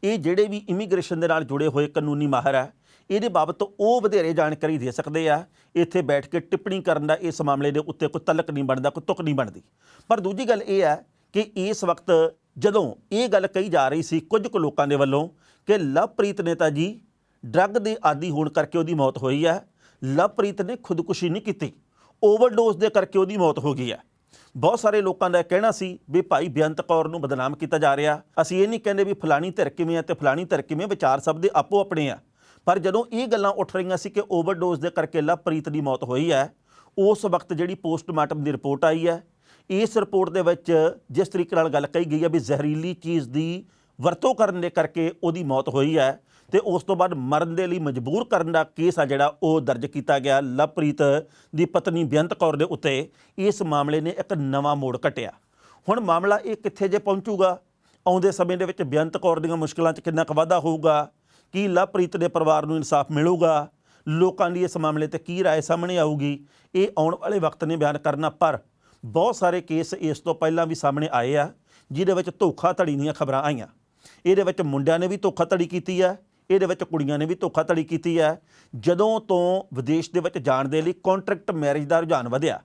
ਇਹ ਜਿਹੜੇ ਵੀ ਇਮੀਗ੍ਰੇਸ਼ਨ ਦੇ ਨਾਲ ਜੁੜੇ ਹੋਏ ਕਾਨੂੰਨੀ ਮਾਹਰ ਹੈ, ਇਹਦੇ ਬਾਬਤ ਉਹ ਵਧੇਰੇ ਜਾਣਕਾਰੀ ਦੇ ਸਕਦੇ ਆ। ਇੱਥੇ ਬੈਠ ਕੇ ਟਿੱਪਣੀ ਕਰਨ ਦਾ ਇਸ ਮਾਮਲੇ ਦੇ ਉੱਤੇ ਕੋਈ ਤਲਕ ਨਹੀਂ ਬਣਦਾ, ਕੋਈ ਤੁਕ ਨਹੀਂ ਬਣਦੀ। ਪਰ ਦੂਜੀ ਗੱਲ ਇਹ ਹੈ ਕਿ ਇਸ ਵਕਤ ਜਦੋਂ ਇਹ ਗੱਲ ਕਹੀ ਜਾ ਰਹੀ ਸੀ ਕੁਝ ਕੁ ਲੋਕਾਂ ਦੇ ਵੱਲੋਂ ਕਿ ਲਵਪ੍ਰੀਤ ਨੇ ਤਾਂ ਜੀ ਡਰੱਗ ਦੇ ਆਦੀ ਹੋਣ ਕਰਕੇ ਉਹਦੀ ਮੌਤ ਹੋਈ ਹੈ, ਲਵਪ੍ਰੀਤ ਨੇ ਖੁਦਕੁਸ਼ੀ ਨਹੀਂ ਕੀਤੀ, ਓਵਰਡੋਜ਼ ਦੇ ਕਰਕੇ ਉਹਦੀ ਮੌਤ ਹੋ ਗਈ ਹੈ। ਬਹੁਤ ਸਾਰੇ ਲੋਕਾਂ ਦਾ ਕਹਿਣਾ ਸੀ ਵੀ ਭਾਈ ਬੇਅੰਤ ਕੌਰ ਨੂੰ ਬਦਨਾਮ ਕੀਤਾ ਜਾ ਰਿਹਾ। ਅਸੀਂ ਇਹ ਨਹੀਂ ਕਹਿੰਦੇ ਵੀ ਫਲਾਣੀ ਧਿਰ ਕਿਵੇਂ ਆ ਤੇ ਫਲਾਣੀ ਧਿਰ ਕਿਵੇਂ, ਵਿਚਾਰ ਸਭ ਦੇ ਆਪੋ ਆਪਣੇ ਆ। ਪਰ ਜਦੋਂ ਇਹ ਗੱਲਾਂ ਉੱਠ ਰਹੀਆਂ ਸੀ ਕਿ ਓਵਰਡੋਜ਼ ਦੇ ਕਰਕੇ ਲਵਪ੍ਰੀਤ ਦੀ ਮੌਤ ਹੋਈ ਹੈ, ਉਸ ਵਕਤ ਜਿਹੜੀ ਪੋਸਟਮਾਰਟਮ ਦੀ ਰਿਪੋਰਟ ਆਈ ਹੈ, ਇਸ ਰਿਪੋਰਟ ਦੇ ਵਿੱਚ ਜਿਸ ਤਰੀਕੇ ਨਾਲ ਗੱਲ ਕਹੀ ਗਈ ਹੈ ਵੀ ਜ਼ਹਿਰੀਲੀ ਚੀਜ਼ ਦੀ ਵਰਤੋਂ ਕਰਨ ਦੇ ਕਰਕੇ ਉਹਦੀ ਮੌਤ ਹੋਈ ਹੈ ਤੇ ਉਸ ਤੋਂ ਬਾਅਦ ਮਰਨ ਦੇ ਲਈ ਮਜਬੂਰ ਕਰਨ ਦਾ ਕੇਸ ਆ ਜਿਹੜਾ ਉਹ ਦਰਜ ਕੀਤਾ ਗਿਆ ਲਵਪ੍ਰੀਤ ਦੀ ਪਤਨੀ ਬੇਅੰਤ ਕੌਰ ਦੇ ਉੱਤੇ। ਇਸ ਮਾਮਲੇ ਨੇ ਇੱਕ ਨਵਾਂ ਮੋੜ ਕੱਟਿਆ। ਹੁਣ ਮਾਮਲਾ ਇਹ ਕਿੱਥੇ ਜੇ ਪਹੁੰਚੂਗਾ, ਆਉਂਦੇ ਸਮੇਂ ਦੇ ਵਿੱਚ ਬੇਅੰਤ ਕੌਰ ਦੀਆਂ ਮੁਸ਼ਕਲਾਂ 'ਚ ਕਿੰਨਾ ਕੁ ਵਾਧਾ ਹੋਊਗਾ, ਕੀ ਲਵਪ੍ਰੀਤ ਦੇ ਪਰਿਵਾਰ ਨੂੰ ਇਨਸਾਫ ਮਿਲੂਗਾ, ਲੋਕਾਂ ਦੀ ਇਸ ਮਾਮਲੇ 'ਤੇ ਕੀ ਰਾਏ ਸਾਹਮਣੇ ਆਊਗੀ, ਇਹ ਆਉਣ ਵਾਲੇ ਵਕਤ ਨੇ ਬਿਆਨ ਕਰਨਾ। ਪਰ ਬਹੁਤ ਸਾਰੇ ਕੇਸ ਇਸ ਤੋਂ ਪਹਿਲਾਂ ਵੀ ਸਾਹਮਣੇ ਆਏ ਆ ਜਿਹਦੇ ਵਿੱਚ ਧੋਖਾਧੜੀ ਦੀਆਂ ਖਬਰਾਂ ਆਈਆਂ। ਇਹਦੇ ਵਿੱਚ ਮੁੰਡਿਆਂ ਨੇ ਵੀ ਧੋਖਾਧੜੀ ਕੀਤੀ ਹੈ, ਇਹਦੇ ਵਿੱਚ ਕੁੜੀਆਂ ਨੇ ਵੀ ਧੋਖਾਧੜੀ ਕੀਤੀ ਹੈ। ਜਦੋਂ ਤੋਂ ਵਿਦੇਸ਼ ਦੇ ਵਿੱਚ ਜਾਣ ਦੇ ਲਈ ਕੰਟਰੈਕਟ ਮੈਰਿਜ ਦਾ ਰੁਝਾਨ ਵਧਿਆ,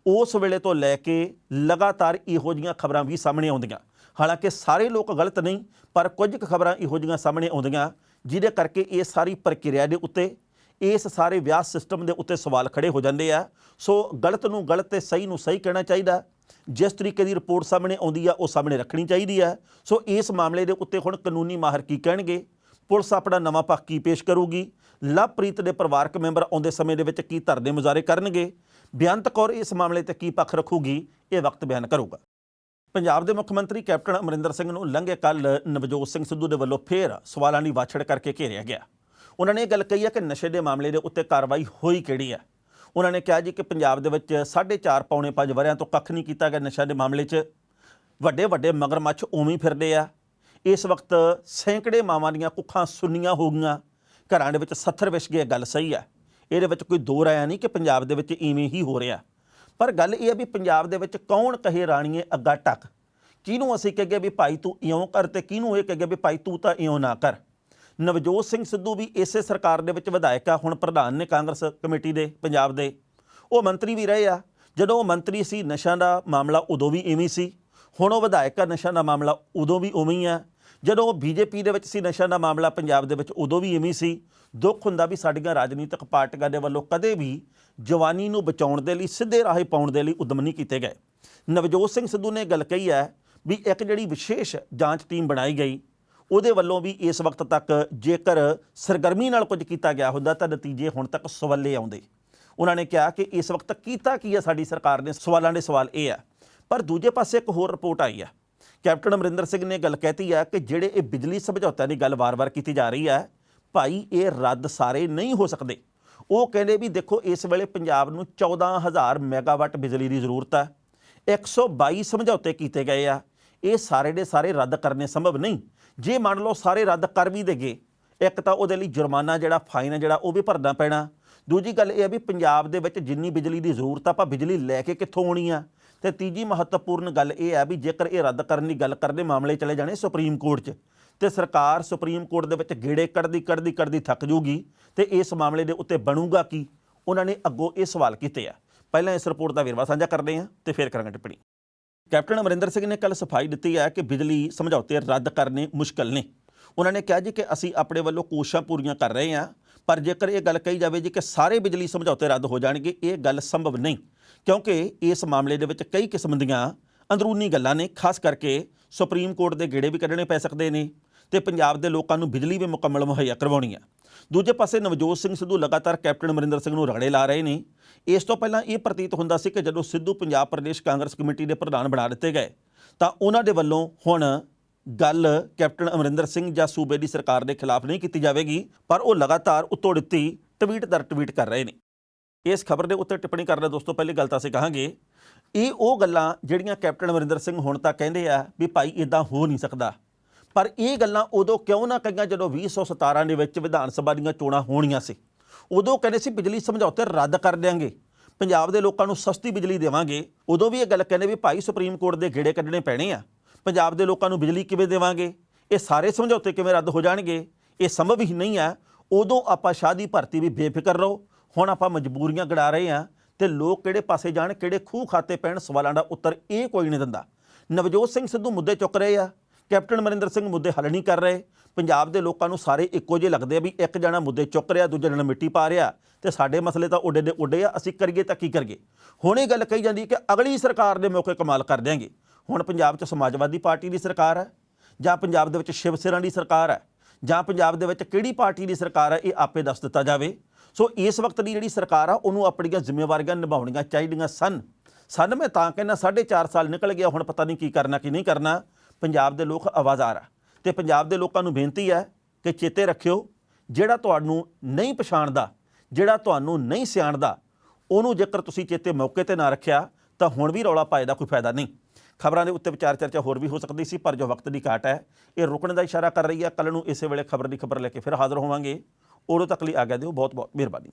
ਉਸ ਵੇਲੇ ਤੋਂ ਲੈ ਕੇ ਲਗਾਤਾਰ ਇਹੋ ਜਿਹੀਆਂ ਖਬਰਾਂ ਵੀ ਸਾਹਮਣੇ ਆਉਂਦੀਆਂ। ਹਾਲਾਂਕਿ ਸਾਰੇ ਲੋਕ ਗਲਤ ਨਹੀਂ, ਪਰ ਕੁਝ ਕੁ ਖਬਰਾਂ ਇਹੋ ਜਿਹੀਆਂ ਸਾਹਮਣੇ ਆਉਂਦੀਆਂ ਜਿਹਦੇ ਕਰਕੇ ਇਹ ਸਾਰੀ ਪ੍ਰਕਿਰਿਆ ਦੇ ਉੱਤੇ, ਇਸ ਸਾਰੇ ਵਿਆਹ ਸਿਸਟਮ ਦੇ ਉੱਤੇ ਸਵਾਲ ਖੜੇ ਹੋ ਜਾਂਦੇ ਆ। ਸੋ ਗਲਤ ਨੂੰ ਗਲਤ ਤੇ ਸਹੀ ਨੂੰ ਸਹੀ ਕਹਿਣਾ ਚਾਹੀਦਾ। ਜਿਸ ਤਰੀਕੇ ਦੀ ਰਿਪੋਰਟ ਸਾਹਮਣੇ ਆਉਂਦੀ ਆ ਉਹ ਸਾਹਮਣੇ ਰੱਖਣੀ ਚਾਹੀਦੀ ਹੈ। ਸੋ ਇਸ ਮਾਮਲੇ ਦੇ ਉੱਤੇ ਹੁਣ ਕਾਨੂੰਨੀ ਮਾਹਰ ਕੀ ਕਹਿਣਗੇ, ਪੁਲਿਸ ਆਪਣਾ ਨਵਾਂ ਪੱਖ ਕੀ ਪੇਸ਼ ਕਰੂਗੀ, ਲਵਪ੍ਰੀਤ ਦੇ ਪਰਿਵਾਰਕ ਮੈਂਬਰ ਆਉਂਦੇ ਸਮੇਂ ਦੇ ਵਿੱਚ ਕੀ ਧਰਨੇ ਮੁਜ਼ਾਹਰੇ ਕਰਨਗੇ, ਬੇਅੰਤ ਕੌਰ ਇਸ ਮਾਮਲੇ 'ਤੇ ਕੀ ਪੱਖ ਰੱਖੂਗੀ, ਇਹ ਵਕਤ ਬਿਆਨ ਕਰੂਗਾ। ਪੰਜਾਬ ਦੇ ਮੁੱਖ ਮੰਤਰੀ ਕੈਪਟਨ ਅਮਰਿੰਦਰ ਸਿੰਘ ਨੂੰ ਲੰਘੇ ਕੱਲ੍ਹ ਨਵਜੋਤ ਸਿੰਘ ਸਿੱਧੂ ਦੇ ਵੱਲੋਂ ਫੇਰ ਸਵਾਲਾਂ ਦੀ ਵਾਛੜ ਕਰਕੇ ਘੇਰਿਆ ਗਿਆ। ਉਹਨਾਂ ਨੇ ਇਹ ਗੱਲ ਕਹੀ ਹੈ ਕਿ ਨਸ਼ੇ ਦੇ ਮਾਮਲੇ ਦੇ ਉੱਤੇ ਕਾਰਵਾਈ ਹੋਈ ਕਿਹੜੀ ਹੈ। ਉਹਨਾਂ ਨੇ ਕਿਹਾ ਜੀ ਕਿ ਪੰਜਾਬ ਦੇ ਵਿੱਚ 4.5 ਪੌਣੇ 5 ਵਰ੍ਹਿਆਂ ਤੋਂ ਕੱਖ ਨਹੀਂ ਕੀਤਾ ਗਿਆ ਨਸ਼ਾ ਦੇ ਮਾਮਲੇ 'ਚ। ਵੱਡੇ ਵੱਡੇ ਮਗਰਮੱਛ ਉਵੇਂ ਹੀ ਫਿਰਦੇ ਆ। ਇਸ ਵਕਤ ਸੈਂਕੜੇ ਮਾਵਾਂ ਦੀਆਂ ਕੁੱਖਾਂ ਸੁੰਨੀਆਂ ਹੋ ਗਈਆਂ, ਘਰਾਂ ਦੇ ਵਿੱਚ ਸੱਥਰ ਵਿਛ ਗਏ। ਗੱਲ ਸਹੀ ਹੈ, ਇਹਦੇ ਵਿੱਚ ਕੋਈ ਦੋ ਰਾਇਆ ਨਹੀਂ ਕਿ ਪੰਜਾਬ ਦੇ ਵਿੱਚ ਇਵੇਂ ਹੀ ਹੋ ਰਿਹਾ। ਪਰ ਗੱਲ ਇਹ ਹੈ ਵੀ ਪੰਜਾਬ ਦੇ ਵਿੱਚ ਕੌਣ ਕਹੇ ਰਾਣੀਏ ਅੱਗਾ ਟੱਕ, ਕਿਹਨੂੰ ਅਸੀਂ ਕਹੀਏ ਵੀ ਭਾਈ ਤੂੰ ਇਉਂ ਕਰ ਤੇ ਕਿਹਨੂੰ ਇਹ ਕਹੀਏ ਵੀ ਭਾਈ ਤੂੰ ਤਾਂ ਇਉਂ ਨਾ ਕਰ। ਨਵਜੋਤ ਸਿੰਘ ਸਿੱਧੂ ਵੀ ਇਸੇ ਸਰਕਾਰ ਦੇ ਵਿੱਚ ਵਿਧਾਇਕ ਆ, ਹੁਣ ਪ੍ਰਧਾਨ ਨੇ ਕਾਂਗਰਸ ਕਮੇਟੀ ਦੇ ਪੰਜਾਬ ਦੇ, ਉਹ ਮੰਤਰੀ ਵੀ ਰਹੇ ਆ। ਜਦੋਂ ਉਹ ਮੰਤਰੀ ਸੀ ਨਸ਼ਿਆਂ ਦਾ ਮਾਮਲਾ ਉਦੋਂ ਵੀ ਇਵੇਂ ਸੀ, ਹੁਣ ਉਹ ਵਿਧਾਇਕ ਆ, ਨਸ਼ਿਆਂ ਦਾ ਮਾਮਲਾ ਉਦੋਂ ਵੀ ਉਵੇਂ ਹੀ ਆ। ਜਦੋਂ ਉਹ ਬੀਜੇਪੀ ਦੇ ਵਿੱਚ ਸੀ ਨਸ਼ਿਆਂ ਦਾ ਮਾਮਲਾ ਪੰਜਾਬ ਦੇ ਵਿੱਚ ਉਦੋਂ ਵੀ ਇਵੇਂ ਸੀ। ਦੁੱਖ ਹੁੰਦਾ ਵੀ ਸਾਡੀਆਂ ਰਾਜਨੀਤਿਕ ਪਾਰਟੀਆਂ ਦੇ ਵੱਲੋਂ ਕਦੇ ਵੀ ਜਵਾਨੀ ਨੂੰ ਬਚਾਉਣ ਦੇ ਲਈ, ਸਿੱਧੇ ਰਾਹੇ ਪਾਉਣ ਦੇ ਲਈ ਉਦਮ ਨਹੀਂ ਕੀਤੇ ਗਏ। ਨਵਜੋਤ ਸਿੰਘ ਸਿੱਧੂ ਨੇ ਗੱਲ ਕਹੀ ਹੈ ਵੀ ਇੱਕ ਜਿਹੜੀ ਵਿਸ਼ੇਸ਼ ਜਾਂਚ ਟੀਮ ਬਣਾਈ ਗਈ, ਉਹਦੇ ਵੱਲੋਂ ਵੀ ਇਸ ਵਕਤ ਤੱਕ ਜੇਕਰ ਸਰਗਰਮੀ ਨਾਲ ਕੁਝ ਕੀਤਾ ਗਿਆ ਹੁੰਦਾ ਤਾਂ ਨਤੀਜੇ ਹੁਣ ਤੱਕ ਸਵਾਲੇ ਆਉਂਦੇ। ਉਹਨਾਂ ਨੇ ਕਿਹਾ ਕਿ ਇਸ ਵਕਤ ਕੀਤਾ ਕੀ ਹੈ ਸਾਡੀ ਸਰਕਾਰ ਨੇ, ਸਵਾਲਾਂ ਦੇ ਸਵਾਲ ਇਹ ਹੈ। ਪਰ ਦੂਜੇ ਪਾਸੇ ਇੱਕ ਹੋਰ ਰਿਪੋਰਟ ਆਈ ਹੈ। ਕੈਪਟਨ ਅਮਰਿੰਦਰ ਸਿੰਘ ਨੇ ਗੱਲ ਕਹਿਤੀ ਹੈ ਕਿ ਜਿਹੜੇ ਇਹ ਬਿਜਲੀ ਸਮਝੌਤਿਆਂ ਦੀ ਗੱਲ ਵਾਰ-ਵਾਰ ਕੀਤੀ ਜਾ ਰਹੀ ਹੈ, ਭਾਈ ਇਹ ਰੱਦ ਸਾਰੇ ਨਹੀਂ ਹੋ ਸਕਦੇ। ਉਹ ਕਹਿੰਦੇ ਵੀ ਦੇਖੋ ਇਸ ਵੇਲੇ ਪੰਜਾਬ ਨੂੰ 14,000 ਮੈਗਾਵਾਟ ਬਿਜਲੀ ਦੀ ਜ਼ਰੂਰਤ ਹੈ, 122 ਸਮਝੌਤੇ ਕੀਤੇ ਗਏ ਆ, ਇਹ ਸਾਰੇ ਦੇ ਸਾਰੇ ਰੱਦ ਕਰਨੇ ਸੰਭਵ ਨਹੀਂ। ਜੇ ਮੰਨ ਲਓ ਸਾਰੇ ਰੱਦ ਕਰ ਵੀ ਦੇਗੇ, ਇੱਕ ਤਾਂ ਉਹਦੇ ਲਈ ਜੁਰਮਾਨਾ ਜਿਹੜਾ ਫਾਈਨ ਹੈ ਜਿਹੜਾ ਉਹ ਵੀ ਭਰਨਾ ਪੈਣਾ। ਦੂਜੀ ਗੱਲ ਇਹ ਹੈ ਵੀ ਪੰਜਾਬ ਦੇ ਵਿੱਚ ਜਿੰਨੀ ਬਿਜਲੀ ਦੀ ਜ਼ਰੂਰਤ ਆ, ਆਪਾਂ ਬਿਜਲੀ ਲੈ ਕੇ ਕਿੱਥੋਂ ਆਉਣੀ ਆ। ਤੇ ਤੀਜੀ ਮਹੱਤਵਪੂਰਨ ਗੱਲ ਇਹ ਹੈ ਵੀ ਜੇਕਰ ਇਹ ਰੱਦ ਕਰਨ ਦੀ ਗੱਲ ਕਰਦੇ, ਮਾਮਲੇ ਚਲੇ ਜਾਣੇ ਸੁਪਰੀਮ ਕੋਰਟ 'ਚ, ਤੇ ਸਰਕਾਰ ਸੁਪਰੀਮ ਕੋਰਟ ਦੇ ਵਿੱਚ ਗੇੜੇ ਕੱਢਦੀ ਥੱਕ ਜੂਗੀ ਤੇ ਇਸ ਮਾਮਲੇ ਦੇ ਉੱਤੇ ਬਣੂਗਾ ਕੀ। ਉਹਨਾਂ ਨੇ ਅੱਗੋਂ ਇਹ ਸਵਾਲ ਕੀਤੇ ਆ। ਪਹਿਲਾਂ ਇਸ ਰਿਪੋਰਟ ਦਾ ਵੇਰਵਾ ਸਾਂਝਾ ਕਰਦੇ ਹਾਂ ਤੇ ਫਿਰ ਕਰਾਂਗੇ ਟਿੱਪਣੀ। ਕੈਪਟਨ ਅਮਰਿੰਦਰ ਸਿੰਘ ਨੇ ਕੱਲ੍ਹ ਸਫਾਈ ਦਿੱਤੀ ਹੈ ਕਿ ਬਿਜਲੀ ਸਮਝੌਤੇ ਰੱਦ ਕਰਨੇ ਮੁਸ਼ਕਲ ਨੇ। ਉਹਨਾਂ ਨੇ ਕਿਹਾ ਜੀ ਕਿ ਅਸੀਂ ਆਪਣੇ ਵੱਲੋਂ ਕੋਸ਼ਿਸ਼ਾਂ ਪੂਰੀਆਂ ਕਰ ਰਹੇ ਹਾਂ, ਪਰ ਜੇਕਰ ਇਹ ਗੱਲ ਕਹੀ ਜਾਵੇ ਜੀ ਕਿ ਸਾਰੇ ਬਿਜਲੀ ਸਮਝੌਤੇ ਰੱਦ ਹੋ ਜਾਣਗੇ, ਇਹ ਗੱਲ ਸੰਭਵ ਨਹੀਂ, ਕਿਉਂਕਿ ਇਸ ਮਾਮਲੇ ਦੇ ਵਿੱਚ ਕਈ ਕਿਸਮ ਦੀਆਂ ਅੰਦਰੂਨੀ ਗੱਲਾਂ ਨੇ। ਖਾਸ ਕਰਕੇ ਸੁਪਰੀਮ ਕੋਰਟ ਦੇ ਗੇੜੇ ਵੀ ਕੱਢਣੇ ਪੈ ਸਕਦੇ ਨੇ ਤੇ ਪੰਜਾਬ ਦੇ ਲੋਕਾਂ ਨੂੰ ਬਿਜਲੀ ਵੀ ਮੁਕੰਮਲ ਮੁਹੱਈਆ ਕਰਵਾਉਣੀ ਆ। ਦੂਜੇ ਪਾਸੇ ਨਵਜੋਤ ਸਿੰਘ ਸਿੱਧੂ ਲਗਾਤਾਰ ਕੈਪਟਨ ਅਮਰਿੰਦਰ ਸਿੰਘ ਨੂੰ ਰਗੜੇ ਲਾ ਰਹੇ ਨੇ। ਇਸ ਤੋਂ ਪਹਿਲਾਂ ਇਹ ਪ੍ਰਤੀਤ ਹੁੰਦਾ ਸੀ ਕਿ ਜਦੋਂ ਸਿੱਧੂ ਪੰਜਾਬ ਪ੍ਰਦੇਸ਼ ਕਾਂਗਰਸ ਕਮੇਟੀ ਦੇ ਪ੍ਰਧਾਨ ਬਣਾ ਦਿੱਤੇ ਗਏ ਤਾਂ ਉਹਨਾਂ ਦੇ ਵੱਲੋਂ ਹੁਣ ਗੱਲ ਕੈਪਟਨ ਅਮਰਿੰਦਰ ਸਿੰਘ ਜਾਂ ਸੂਬੇ ਦੀ ਸਰਕਾਰ ਦੇ ਖਿਲਾਫ ਨਹੀਂ ਕੀਤੀ ਜਾਵੇਗੀ, ਪਰ ਉਹ ਲਗਾਤਾਰ ਉੱਤੋਂ ਦਿੱਤੀ ਟਵੀਟ ਦਰ ਟਵੀਟ ਕਰ ਰਹੇ ਨੇ। ਇਸ ਖਬਰ ਦੇ ਉੱਤੇ ਟਿੱਪਣੀ ਕਰਨ ਦੋਸਤੋ ਪਹਿਲੀ ਗੱਲ ਤਾਂ ਅਸੀਂ ਕਹਾਂਗੇ ਇਹ ਉਹ ਗੱਲਾਂ ਜਿਹੜੀਆਂ ਕੈਪਟਨ ਅਮਰਿੰਦਰ ਸਿੰਘ ਹੁਣ ਤਾਂ ਕਹਿੰਦੇ ਆ ਵੀ ਭਾਈ ਇਦਾਂ ਹੋ ਨਹੀਂ ਸਕਦਾ, ਪਰ ਇਹ ਗੱਲਾਂ ਉਦੋਂ ਕਿਉਂ ਨਾ ਕਹੀਆਂ ਜਦੋਂ 2017 ਦੇ ਵਿੱਚ ਵਿਧਾਨ ਸਭਾ ਦੀਆਂ ਚੋਣਾਂ ਹੋਣੀਆਂ ਸੀ। ਉਦੋਂ ਕਹਿੰਦੇ ਸੀ ਬਿਜਲੀ ਸਮਝੌਤੇ ਰੱਦ ਕਰ ਦਿਆਂਗੇ, ਪੰਜਾਬ ਦੇ ਲੋਕਾਂ ਨੂੰ ਸਸਤੀ ਬਿਜਲੀ ਦੇਵਾਂਗੇ। ਉਦੋਂ ਵੀ ਇਹ ਗੱਲ ਕਹਿੰਦੇ ਵੀ ਭਾਈ ਸੁਪਰੀਮ ਕੋਰਟ ਦੇ ਗੇੜੇ ਕੱਢਣੇ ਪੈਣੇ ਆ, ਪੰਜਾਬ ਦੇ ਲੋਕਾਂ ਨੂੰ ਬਿਜਲੀ ਕਿਵੇਂ ਦੇਵਾਂਗੇ, ਇਹ ਸਾਰੇ ਸਮਝੌਤੇ ਕਿਵੇਂ ਰੱਦ ਹੋ ਜਾਣਗੇ, ਇਹ ਸੰਭਵ ਹੀ ਨਹੀਂ ਹੈ। ਉਦੋਂ ਆਪਾਂ ਸ਼ਾਹ ਦੀ ਭਰਤੀ ਵੀ ਬੇਫਿਕਰ ਰਹੋ, ਹੁਣ ਆਪਾਂ ਮਜਬੂਰੀਆਂ ਗੜਾ ਰਹੇ ਹਾਂ ਤੇ ਲੋਕ ਕਿਹੜੇ ਪਾਸੇ ਜਾਣ, ਕਿਹੜੇ ਖੂਹ ਖਾਤੇ ਪੈਣ, ਸਵਾਲਾਂ ਦਾ ਉੱਤਰ ਇਹ ਕੋਈ ਨਹੀਂ ਦਿੰਦਾ। ਨਵਜੋਤ ਸਿੰਘ ਸਿੱਧੂ ਮੁੱਦੇ ਚੁੱਕ ਰਹੇ ਆ, ਕੈਪਟਨ ਅਮਰਿੰਦਰ ਸਿੰਘ ਮੁੱਦੇ ਹੱਲ ਨਹੀਂ ਕਰ ਰਹੇ। ਪੰਜਾਬ ਦੇ ਲੋਕਾਂ ਨੂੰ ਸਾਰੇ ਇੱਕੋ ਜਿਹੇ ਲੱਗਦੇ ਆ ਵੀ ਇੱਕ ਜਣਾ ਮੁੱਦੇ ਚੁੱਕ ਰਿਹਾ, ਦੂਜੇ ਜਣਾ ਮਿੱਟੀ ਪਾ ਰਿਹਾ ਤੇ ਸਾਡੇ ਮਸਲੇ ਤਾਂ ਉੱਡੇ ਦੇ ਉੱਡੇ ਆ, ਅਸੀਂ ਕਰੀਏ ਤਾਂ ਕੀ ਕਰੀਏ। ਹੁਣ ਇਹ ਗੱਲ ਕਹੀ ਜਾਂਦੀ ਕਿ ਅਗਲੀ ਸਰਕਾਰ ਦੇ ਮੌਕੇ ਕਮਾਲ ਕਰ ਦਿਆਂਗੇ। ਹੁਣ ਪੰਜਾਬ 'ਚ ਸਮਾਜਵਾਦੀ ਪਾਰਟੀ ਦੀ ਸਰਕਾਰ ਹੈ ਜਾਂ ਪੰਜਾਬ ਦੇ ਵਿੱਚ ਸ਼ਿਵ ਸੈਨਾ ਦੀ ਸਰਕਾਰ ਹੈ ਜਾਂ ਪੰਜਾਬ ਦੇ ਵਿੱਚ ਕਿਹੜੀ ਪਾਰਟੀ ਦੀ ਸਰਕਾਰ ਹੈ, ਇਹ ਆਪੇ ਦੱਸ ਦਿੱਤਾ ਜਾਵੇ। ਸੋ ਇਸ ਵਕਤ ਦੀ ਜਿਹੜੀ ਸਰਕਾਰ ਆ ਉਹਨੂੰ ਆਪਣੀਆਂ ਜ਼ਿੰਮੇਵਾਰੀਆਂ ਨਿਭਾਉਣੀਆਂ ਚਾਹੀਦੀਆਂ ਸਨ। ਮੈਂ ਤਾਂ ਕਹਿੰਦਾ 4.5 ਸਾਲ ਨਿਕਲ ਗਿਆ, ਹੁਣ ਪਤਾ ਨਹੀਂ ਕੀ ਕਰਨਾ ਕੀ ਨਹੀਂ ਕਰਨਾ। ਪੰਜਾਬ ਦੇ ਲੋਕ ਆਵਾਜ਼ਾਰ ਆ ਤੇ ਪੰਜਾਬ ਦੇ ਲੋਕਾਂ ਨੂੰ ਬੇਨਤੀ ਹੈ ਕਿ ਚੇਤੇ ਰੱਖਿਓ, ਜਿਹੜਾ ਤੁਹਾਨੂੰ ਨਹੀਂ ਪਛਾਣਦਾ, ਜਿਹੜਾ ਤੁਹਾਨੂੰ ਨਹੀਂ ਸਿਆਣਦਾ, ਉਹਨੂੰ ਜੇਕਰ ਤੁਸੀਂ ਚੇਤੇ ਮੌਕੇ ਤੇ ਨਾ ਰੱਖਿਆ ਤਾਂ ਹੁਣ ਵੀ ਰੌਲਾ ਪਾਏ ਦਾ ਕੋਈ ਫਾਇਦਾ ਨਹੀਂ। ਖਬਰਾਂ ਦੇ ਉੱਤੇ ਵਿਚਾਰ ਚਰਚਾ ਹੋਰ ਵੀ ਹੋ ਸਕਦੀ ਸੀ, ਪਰ ਜੋ ਵਕਤ ਦੀ ਘਾਟ ਹੈ ਇਹ ਰੁਕਣ ਦਾ ਇਸ਼ਾਰਾ ਕਰ ਰਹੀ ਹੈ। ਕੱਲ੍ਹ ਨੂੰ ਇਸੇ ਵੇਲੇ ਖਬਰ ਦੀ ਖਬਰ ਲੈ ਕੇ ਫਿਰ ਹਾਜ਼ਰ ਹੋਵਾਂਗੇ। ਉਦੋਂ ਤੱਕ ਲਈ ਆਗਿਆ ਦਿਓ। ਬਹੁਤ ਬਹੁਤ ਮਿਹਰਬਾਨੀ।